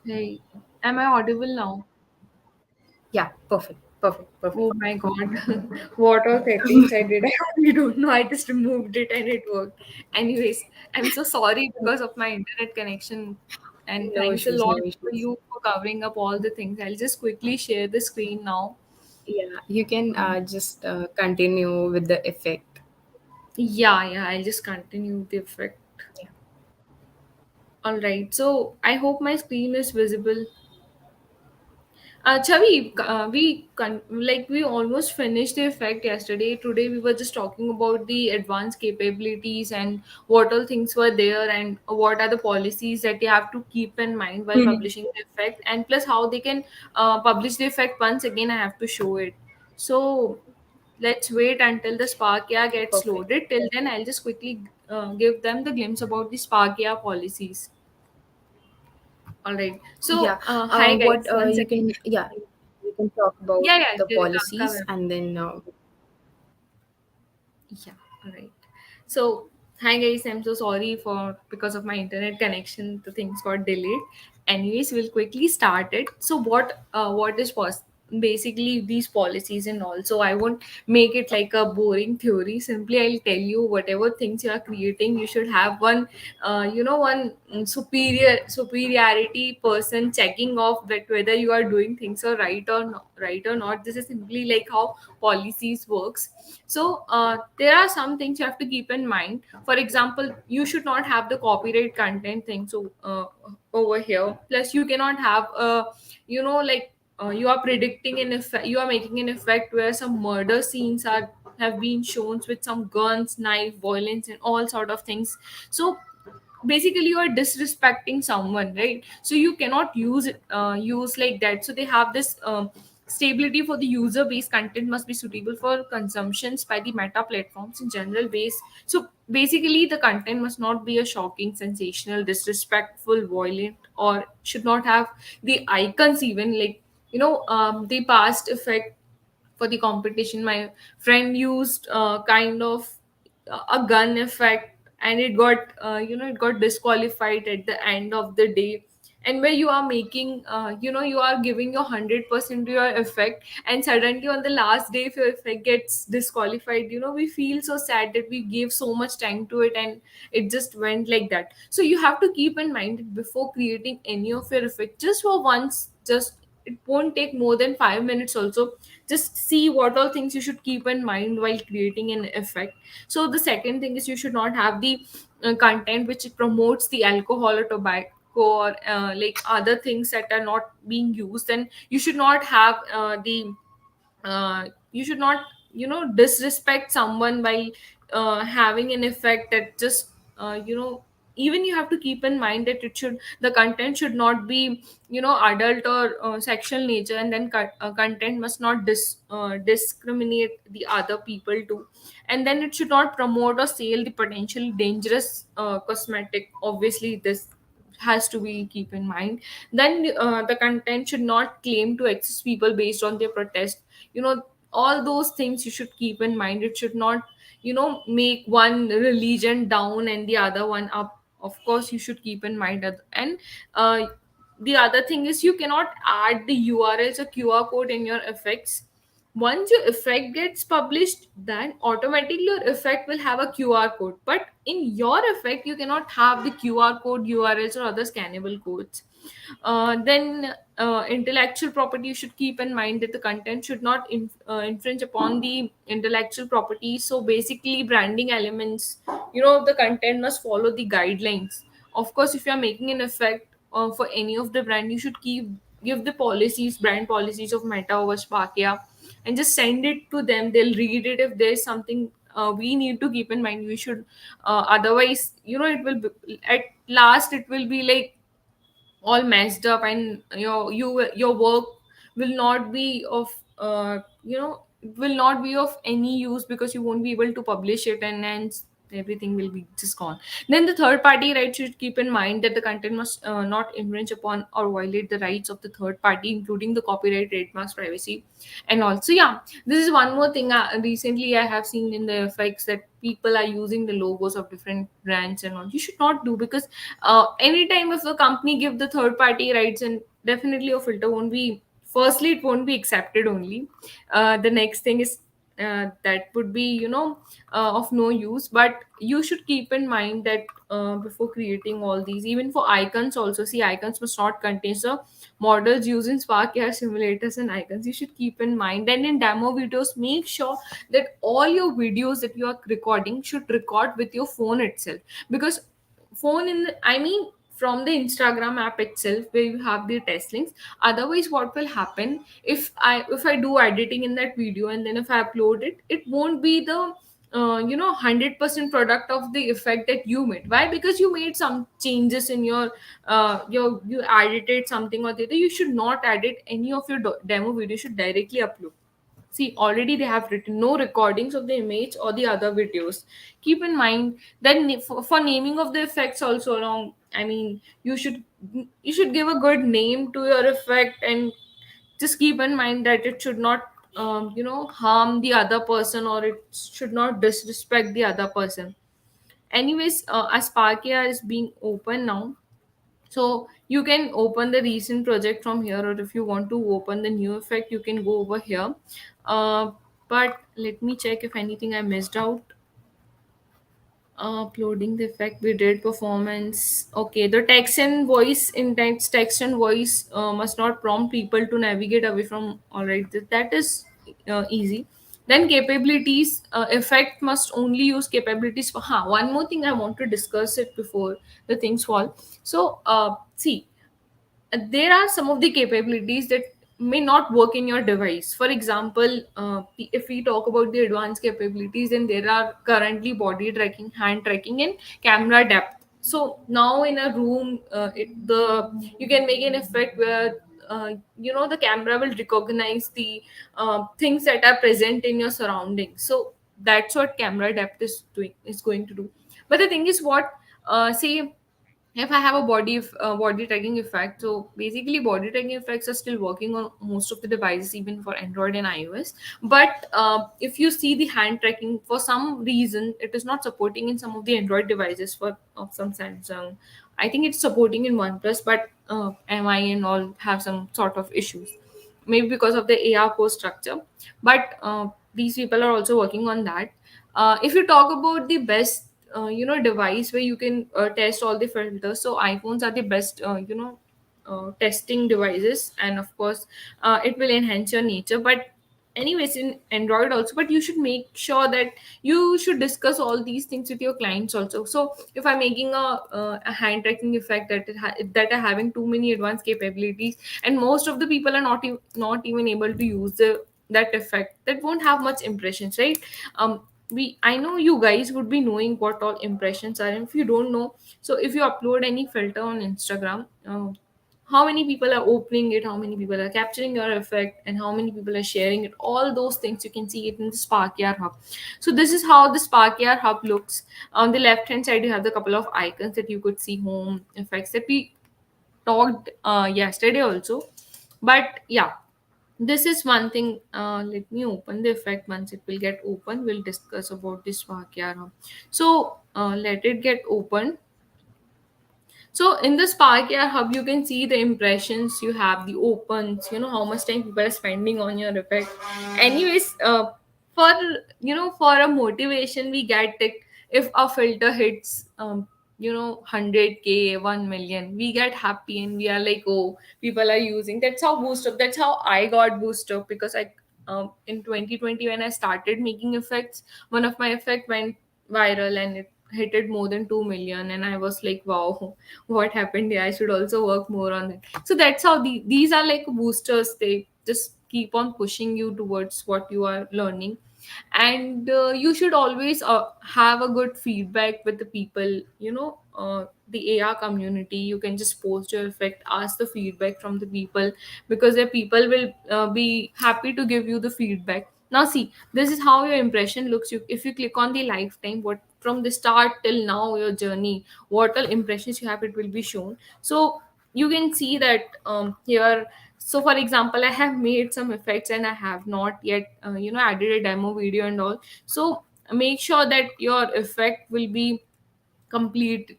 Speaker 1: Hey, am I audible now?
Speaker 2: Yeah, perfect, perfect, perfect.
Speaker 1: Oh my god, what all settings I did. I really don't know. I just removed it and it worked. Anyways, I'm so sorry because of my internet connection. And
Speaker 2: No
Speaker 1: thanks a
Speaker 2: issues, no
Speaker 1: lot for
Speaker 2: issues.
Speaker 1: you for covering up all the things. I'll just quickly share the screen now.
Speaker 2: Yeah, you can
Speaker 1: Um,
Speaker 2: just continue with the effect.
Speaker 1: yeah, I'll just continue the effect.
Speaker 2: Yeah.
Speaker 1: All right. So I hope my screen is visible. Chavi, we almost finished the effect yesterday. Today we were just talking about the advanced capabilities and what all things were there and what are the policies that you have to keep in mind while
Speaker 2: Mhm.
Speaker 1: publishing the effect, and plus how they can publish the effect once again. I have to show it. So let's wait until the Sparkia gets
Speaker 2: Perfect.
Speaker 1: loaded. Till then, I'll just quickly give them the glimpse about the Sparkia policies. All right. So
Speaker 2: Yeah.
Speaker 1: hi
Speaker 2: What
Speaker 1: guys, once
Speaker 2: you
Speaker 1: again.
Speaker 2: can, yeah, you can talk about
Speaker 1: Yeah,
Speaker 2: the
Speaker 1: cover.
Speaker 2: policies and then
Speaker 1: Yeah, all right. So, hi guys, I'm so sorry for because of my internet connection, the things got delayed. Anyways, we'll quickly start it. So, what is basically these policies and all. So, I won't make it like a boring theory. Simply, I'll tell you whatever things you are creating, you should have one superiority person checking off that whether you are doing things are right or not. This is simply like how policies works. So there are some things you have to keep in mind. For example, you should not have the copyright content thing so over here. Plus you cannot have like you are predicting an effect, you are making an effect where some murder scenes are have been shown with some guns, knife, violence and all sort of things. So basically you are disrespecting someone, right? So you cannot use like that. So they have this Stability for the user based content must be suitable for consumptions by the meta platforms in general base. So basically the content must not be a shocking, sensational, disrespectful, violent, or should not have the icons even, like, the past effect for the competition. My friend used kind of a gun effect, and it got it got disqualified at the end of the day. And where you are making you are giving your 100% to your effect, and suddenly on the last day if your effect gets disqualified, we feel so sad that we gave so much time to it and it just went like that. So you have to keep in mind that before creating any of your effect, just for once, just it won't take more than 5 minutes also, just see what all things you should keep in mind while creating an effect. So the second thing is you should not have the content which promotes the alcohol or tobacco or like other things that are not being used. And you should not have you should not disrespect someone by having an effect that just even you have to keep in mind that the content should not be adult or sexual nature, and then content must not discriminate the other people too. And then it should not promote or sell the potentially dangerous cosmetic. Obviously this has to be keep in mind. Then the content should not claim to access people based on their protest. All those things you should keep in mind. It should not make one religion down and the other one up. Of course you should keep in mind that. And uh, the other thing is you cannot add the urls or qr code in your effects. Once your effect gets published, then automatically your effect will have a qr code, but in your effect you cannot have the qr code, urls, or other scannable codes. Then intellectual property, you should keep in mind that the content should not infringe upon the intellectual property. So basically branding elements, the content must follow the guidelines. Of course if you are making an effect for any of the brand, you should give the policies, brand policies of Meta over Sparkia, and just send it to them. They'll read it. If there's something we need to keep in mind, we should otherwise it will be, at last it will be like all messed up, and your work will not be of will not be of any use, because you won't be able to publish it, and then everything will be just gone. Then the third party rights, should keep in mind that the content must not infringe upon or violate the rights of the third party, including the copyright, trademarks, privacy. And also, yeah, this is one more thing. Recently I have seen in the effects that people are using the logos of different brands and all. You should not do, because anytime if a company give the third party rights, and definitely a filter won't be, firstly it won't be accepted only. The next thing is that would be of no use. But you should keep in mind that before creating all these, even for icons also, see, icons must not contain the models used in Spark AI simulators and icons. You should keep in mind. And in demo videos, make sure that all your videos that you are recording should record with your phone itself. Because phone in the, I mean from the Instagram app itself, where you have the test links. Otherwise what will happen, if I do editing in that video and then if I upload it, it won't be the 100% product of the effect that you made. Why? Because you made some changes in your you edited something or the other. You should not edit any of your demo video. You should directly upload. See, already they have written no recordings of the image or the other videos. Keep in mind that for naming of the effects also along. I mean, you should give a good name to your effect, and just keep in mind that it should not harm the other person, or it should not disrespect the other person. Anyways, as Sparkia is being open now, so you can open the recent project from here, or if you want to open the new effect, you can go over here. But let me check if anything I missed out. Uploading the effect we did, performance. Okay, the text and voice, in text and voice must not prompt people to navigate away from. All right, that is easy. Then capabilities, effect must only use capabilities for. One more thing I want to discuss it before the things fall. So see, there are some of the capabilities that may not work in your device. For example, if we talk about the advanced capabilities, then there are currently body tracking, hand tracking, and camera depth. So now in a room, you can make an effect where the camera will recognize the things that are present in your surroundings. So that's what camera depth is going to do. But the thing is, what say if I have a body tracking effect. So basically, body tracking effects are still working on most of the devices, even for Android and iOS. But if you see the hand tracking, for some reason, it is not supporting in some of the Android devices for of some Samsung. I think it's supporting in OnePlus, but MI and all have some sort of issues, maybe because of the AR core structure. But these people are also working on that. If you talk about the best device where you can test all the filters, so iPhones are the best testing devices. And of course it will enhance your nature. But anyways, in Android also, but you should make sure that you should discuss all these things with your clients also. So if I'm making a hand tracking effect that are having too many advanced capabilities, and most of the people are not even able to use that effect, that won't have much impressions, right? I know you guys would be knowing what all impressions are. And if you don't know, so if you upload any filter on Instagram, how many people are opening it, how many people are capturing your effect, and how many people are sharing it, all those things you can see it in the Sparkyard hub. So this is how the Sparkyard hub looks. On the left hand side, you have the couple of icons that you could see, home effects, that we talked yesterday also. But yeah, this is one thing. Let me open the effect. Once it will get open, we'll discuss about this Sparkyard hub. So let it get open. So in the Sparkyard hub, you can see the impressions, you have the opens, how much time people are spending on your effect. Anyways, for for a motivation, we get it if a filter hits 100K, 1 million, we get happy and we are like, oh, people are using. That's how boost up. That's how I got boost up, because I in 2020 when I started making effects, one of my effect went viral and it hit it more than 2 million, and I was like, wow, what happened here? I should also work more on that. So that's how these are like boosters. They just keep on pushing you towards what you are learning. And you should always have a good feedback with the people, the AR community. You can just post your effect, ask the feedback from the people, because the people will be happy to give you the feedback. Now see, this is how your impression looks. If you click on the lifetime, what from the start till now, your journey, what all impressions you have, it will be shown. So you can see that here. So for example, I have made some effects and I have not yet added a demo video and all. So make sure that your effect will be completely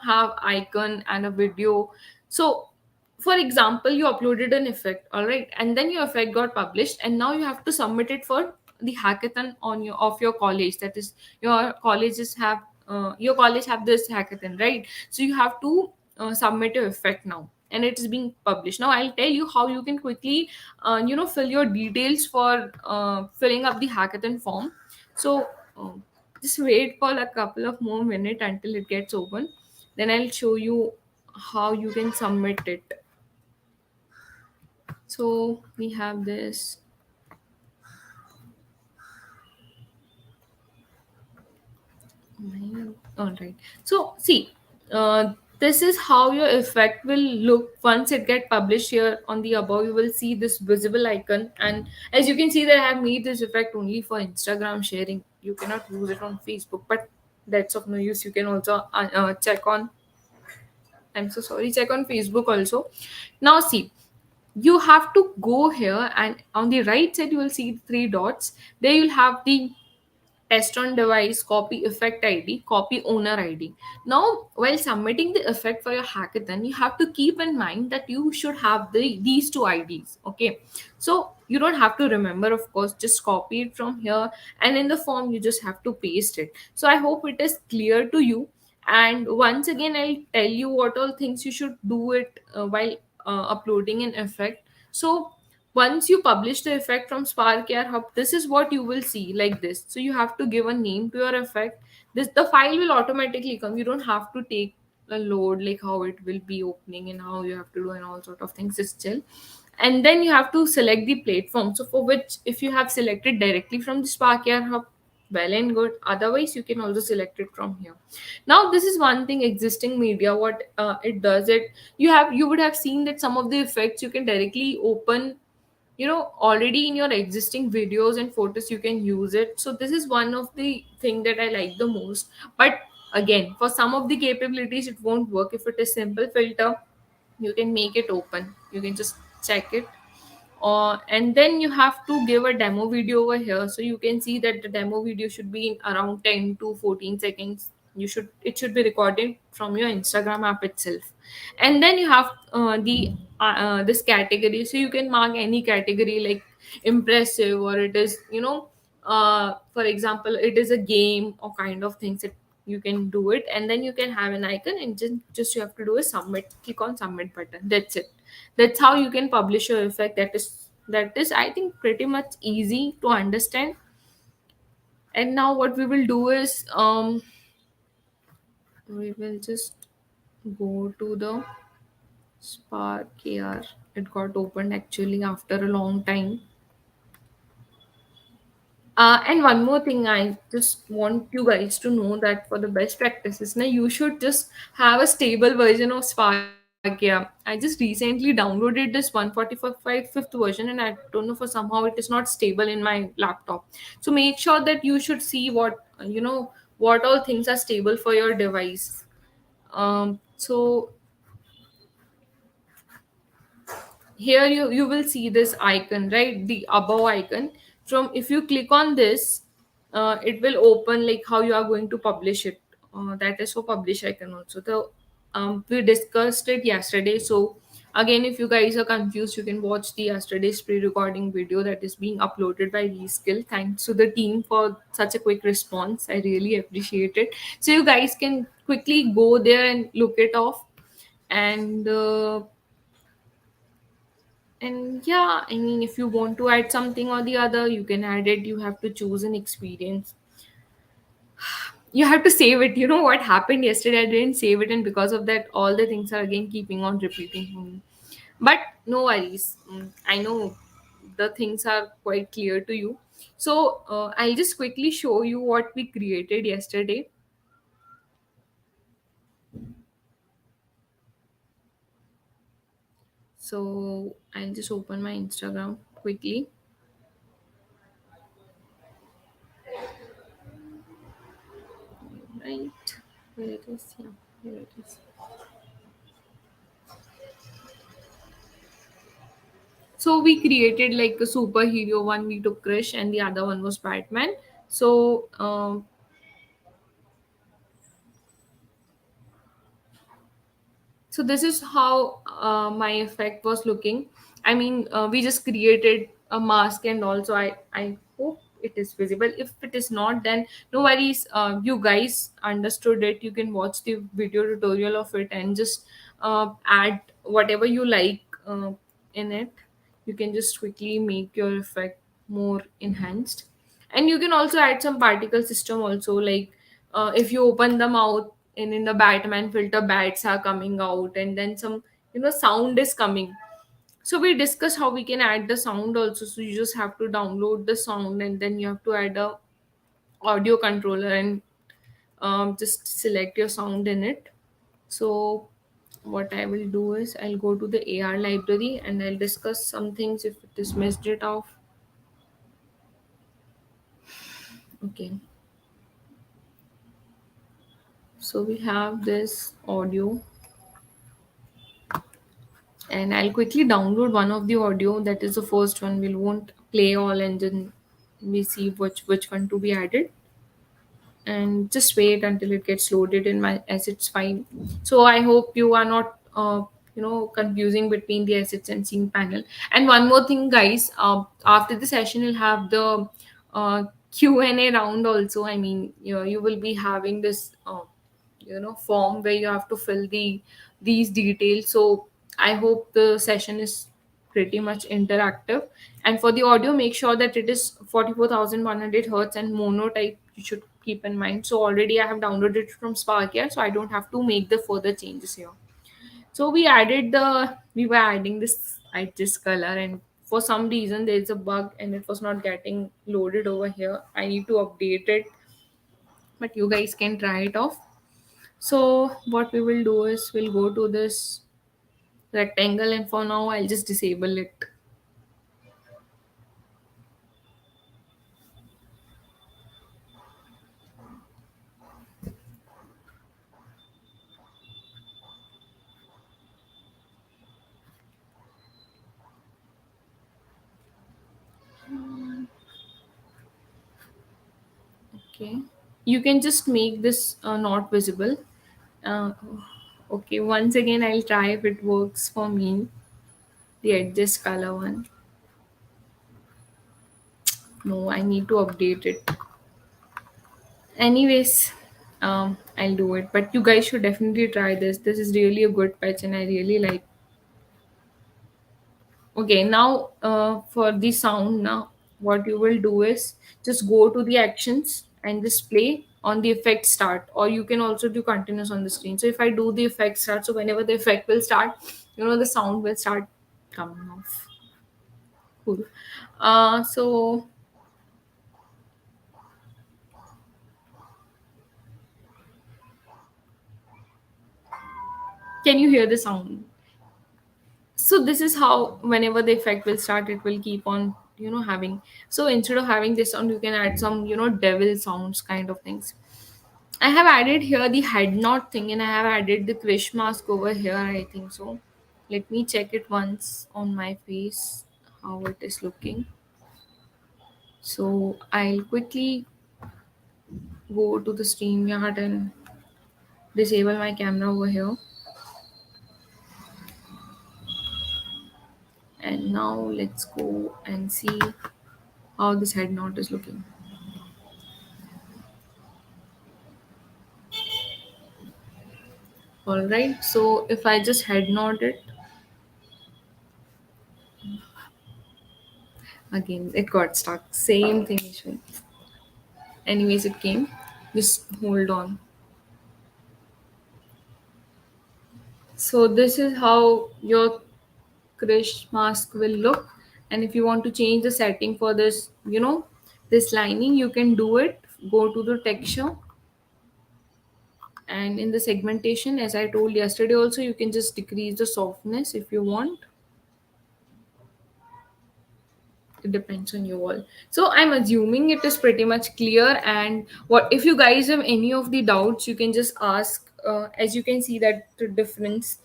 Speaker 1: have icon and a video. So for example, you uploaded an effect, all right, and then your effect got published, and now you have to submit it for the hackathon on your college. That is, your college have this hackathon, right? So you have to submit your effect now, and it is being published. Now I'll tell you how you can quickly fill your details for filling up the hackathon form. So just wait for a couple of more minutes until it gets open. Then I'll show you how you can submit it. So we have this. All right. So see, this is how your effect will look once it get published. Here on the above, you will see this visible icon, and as you can see, that I have made this effect only for Instagram sharing. You cannot use it on Facebook, but that's of no use. You can also check on. I'm so sorry. Check on Facebook also. Now see, you have to go here, and on the right side you will see three dots. There you'll have the test on device, copy effect ID, copy owner ID. Now while submitting the effect for your hackathon, you have to keep in mind that you should have these two IDs. Okay, so you don't have to remember, of course, just copy it from here, and in the form you just have to paste it. So I hope it is clear to you. And once again, I'll tell you what all things you should do it while uploading an effect. So once you publish the effect from Sparkyard Hub, this is what you will see, like this. So you have to give a name to your effect. This the file will automatically come. You don't have to take a load, like how it will be opening and how you have to do and all sort of things. It's still. And then you have to select the platform. So for which, if you have selected directly from the Sparkyard Hub, well and good. Otherwise, you can also select it from here. Now, this is one thing, existing media, what it does it, you would have seen that some of the effects you can directly open, already in your existing videos and photos, you can use it. So this is one of the thing that I like the most. But again, for some of the capabilities it won't work. If it is simple filter, you can make it open, you can just check it. And then you have to give a demo video over here, so you can see that the demo video should be in around 10 to 14 seconds. It should be recorded from your Instagram app itself. And then you have the this category, so you can mark any category like impressive, or it is, for example, it is a game or kind of things that you can do it. And then you can have an icon, and just you have to do a submit, click on submit button, that's it. That's how you can publish your effect. That is I think pretty much easy to understand. And now what we will do is, we will just go to the Spark AR. It got opened actually after a long time. And one more thing, I just want you guys to know that for the best practices, now you should just have a stable version of Spark. Yeah, I just recently downloaded this 145 fifth version, and I don't know, for somehow it is not stable in my laptop. So make sure that you should see what all things are stable for your device. So here you will see this icon, right, the above icon. From, if you click on this, it will open like how you are going to publish it. That is for publish icon also. We discussed it yesterday, so again, if you guys are confused, you can watch the yesterday's pre-recording video that is being uploaded by Reskill. Thanks to the team for such a quick response, I really appreciate it. So you guys can quickly go there and look it off. And yeah, I mean, if you want to add something or the other, you can add it. You have to choose an experience. You have to save it. You know what happened yesterday? I didn't save it, and because of that, all the things are again keeping on repeating for me. But no worries. I know the things are quite clear to you. So I'll just quickly show you what we created yesterday. So I'll just open my Instagram quickly. Right. Where it is? Yeah, here it is. So we created like a superhero one. We took Krish, and the other one was Batman. So so this is how my effect was looking. I mean, we just created a mask, and also I hope it is visible. If it is not, then no worries. You guys understood it. You can watch the video tutorial of it and just add whatever you like in it. You can just quickly make your effect more enhanced. And you can also add some particle system also, like if you open the mouth, and in the Batman filter, bats are coming out, and then some sound is coming. So we discussed how we can add the sound also. So you just have to download the sound, and then you have to add a audio controller, and just select your sound in it. So what I will do is, I'll go to the AR library, and I'll discuss some things if it is missed it off. Okay, so we have this audio, and I'll quickly download one of the audio. That is the first one. We won't play all, and then we see which one to be added, and just wait until it gets loaded in my assets file. So I hope you are not confusing between the assets and scene panel. And one more thing, guys, after the session you'll have the Q&A round also. I mean, you will be having this form where you have to fill these details. So I hope the session is pretty much interactive. And for the audio, make sure that it is 44,100 hertz and monotype. You should keep in mind. So already I have downloaded it from Sparkyard, so I don't have to make the further changes here. So we were adding this color, and for some reason there is a bug and it was not getting loaded over here. I need to update it, but you guys can try it off. So what we will do is we'll go to this rectangle, and for now I'll just disable it. Okay, you can just make this not visible. uh, okay, once again I'll try if it works for me, the adjust color one. No, I need to update it. Anyways, I'll do it, but you guys should definitely try this. This is really a good patch and I really like. Okay, now for the sound, now what you will do is just go to the actions and just play on the effect start, or you can also do continuous on the screen. So if I do the effect start, so whenever the effect will start, the sound will start coming off. Cool. So can you hear the sound? So this is how whenever the effect will start, it will keep on having. So instead of having this sound, you can add some devil sounds kind of things. I have added here the head knot thing, and I have added the krish mask over here, I think so. Let me check it once on my face how it is looking. So I'll quickly go to the StreamYard and disable my camera over here. And now let's go and see how this head knot is looking. Alright, so if I just head nod it, again it got stuck. Same thing, Ishwin. Anyways, it came. Just hold on. So this is how your krish mask will look. And if you want to change the setting for this, this lining, you can do it. Go to the texture, and in the segmentation, as I told yesterday also, you can just decrease the softness if you want. It depends on you all. So I'm assuming it is pretty much clear, and what if you guys have any of the doubts, you can just ask. As you can see that the difference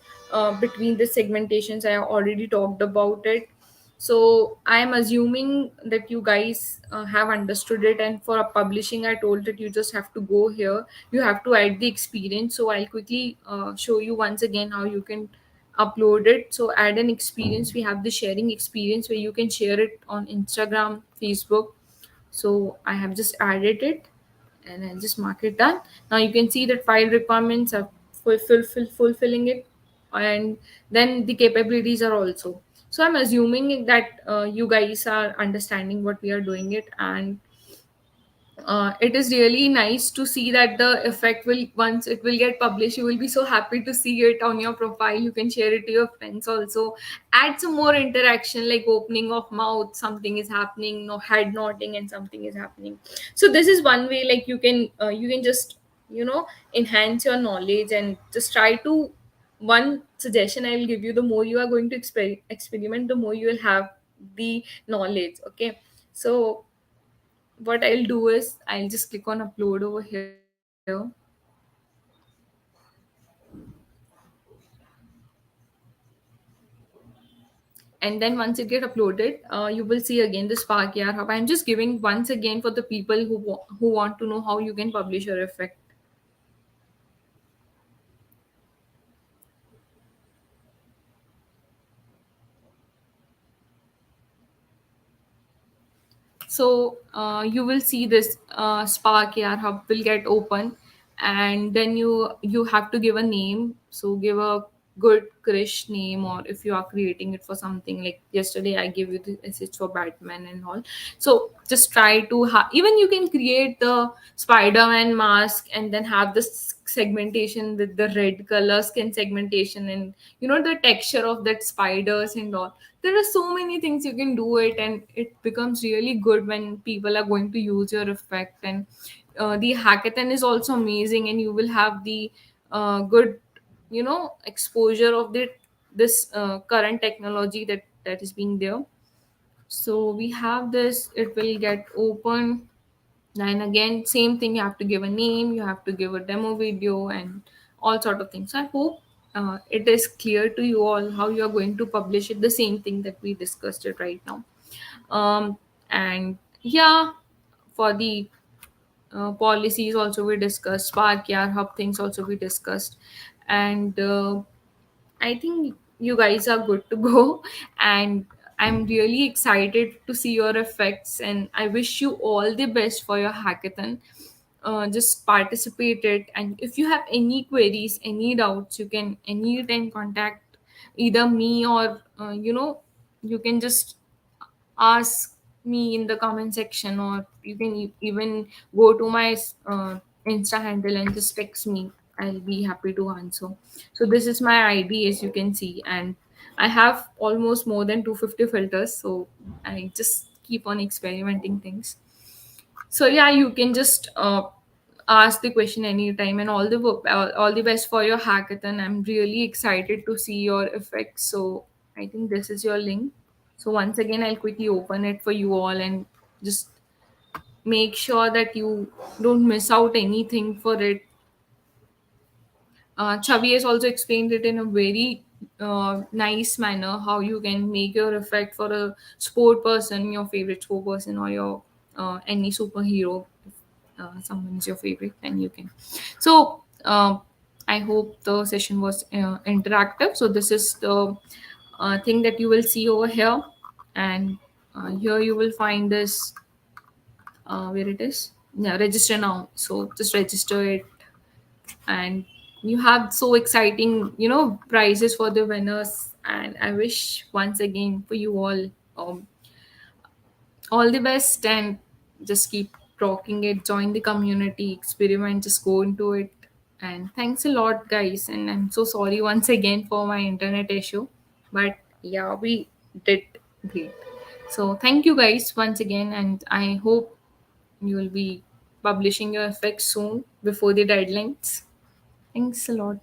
Speaker 1: between the segmentations, I already talked about it. So I'm assuming that you guys have understood it, and for publishing I told that you just have to go here, you have to add the experience. So I'll quickly show you once again how you can upload it. So add an experience. We have the sharing experience where you can share it on Instagram, Facebook. So I have just added it, and I'll just mark it done. Now you can see that file requirements are fulfilling it, and then the capabilities are also. So I'm assuming that you guys are understanding what we are doing it, and it is really nice to see that the effect will, once it will get published, you will be so happy to see it on your profile. You can share it to your friends also, add some more interaction like opening of mouth, something is happening, no head nodding, and something is happening. So this is one way, like you can just enhance your knowledge and just try to. One suggestion I will give you: the more you are going to experiment, the more you will have the knowledge. Okay, so what I'll do is I'll just click on upload over here, and then once it get uploaded, you will see again the Sparkyard Hub. I'm just giving once again for the people who want to know how you can publish your effect. So you will see this Sparkyard Hub will get open, and then you have to give a name. So give a good Krish name, or if you are creating it for something like yesterday I gave you the message for Batman and all. So just try to even you can create the Spider-Man mask and then have this segmentation with the red color skin segmentation, and the texture of that spiders and all. There are so many things you can do it, and it becomes really good when people are going to use your effect. And the hackathon is also amazing, and you will have the good exposure of this current technology that is being there. So we have this, it will get open, and again same thing, you have to give a name, you have to give a demo video and all sort of things. So I hope it is clear to you all how you are going to publish it, the same thing that we discussed it right now. And yeah, for the policies also we discussed, Sparkyard hub things also we discussed. And I think you guys are good to go. And I'm really excited to see your effects. And I wish you all the best for your hackathon. Just participate it. And if you have any queries, any doubts, you can anytime contact either me, or you can just ask me in the comment section, or you can even go to my Insta handle and just text me. I'll be happy to answer. So this is my ID, as you can see, and I have almost more than 250 filters, so I just keep on experimenting things. So yeah, you can just ask the question anytime, and all the best for your hackathon. I'm really excited to see your effects. So I think this is your link. So once again, I'll quickly open it for you all, and just make sure that you don't miss out anything for it. Chavi has also explained it in a very nice manner, how you can make your effect for a sport person, your favorite sport person, or your any superhero. If someone is your favorite, then you can. So I hope the session was interactive. So this is the thing that you will see over here, and here you will find this, where it is. Yeah, register now. So just register it, and you have so exciting prizes for the winners. And I wish once again for you all the best, and just keep rocking it, join the community, experiment, just go into it. And thanks a lot, guys, and I'm so sorry once again for my internet issue, but yeah, we did great. So thank you guys once again, and I hope you will be publishing your effects soon before the deadlines. Thanks a lot.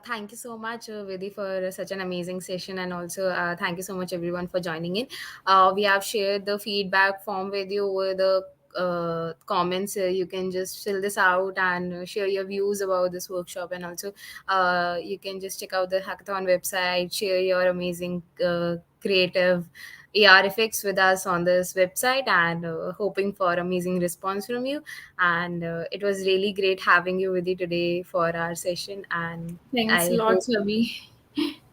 Speaker 2: Thank you so much, Vidhi, for such an amazing session, and also thank you so much, everyone, for joining in. We have shared the feedback form with you over the comments. You can just fill this out and share your views about this workshop, and also you can just check out the hackathon website, share your amazing creative AR effects with us on this website, and hoping for amazing response from you. And it was really great having you with you today for our session, and
Speaker 1: Thanks a
Speaker 2: I
Speaker 1: lot,
Speaker 2: hope.
Speaker 1: Savi.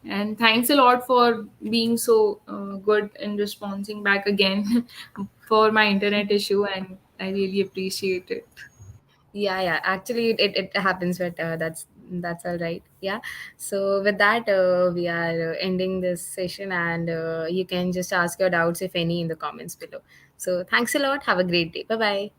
Speaker 1: And thanks a lot for being so good and responding back again for my internet issue. And I really appreciate it.
Speaker 2: Yeah, yeah, actually it happens, but that's all right. Yeah, so with that, we are ending this session, and you can just ask your doubts if any in the comments below. So thanks a lot, have a great day, bye bye.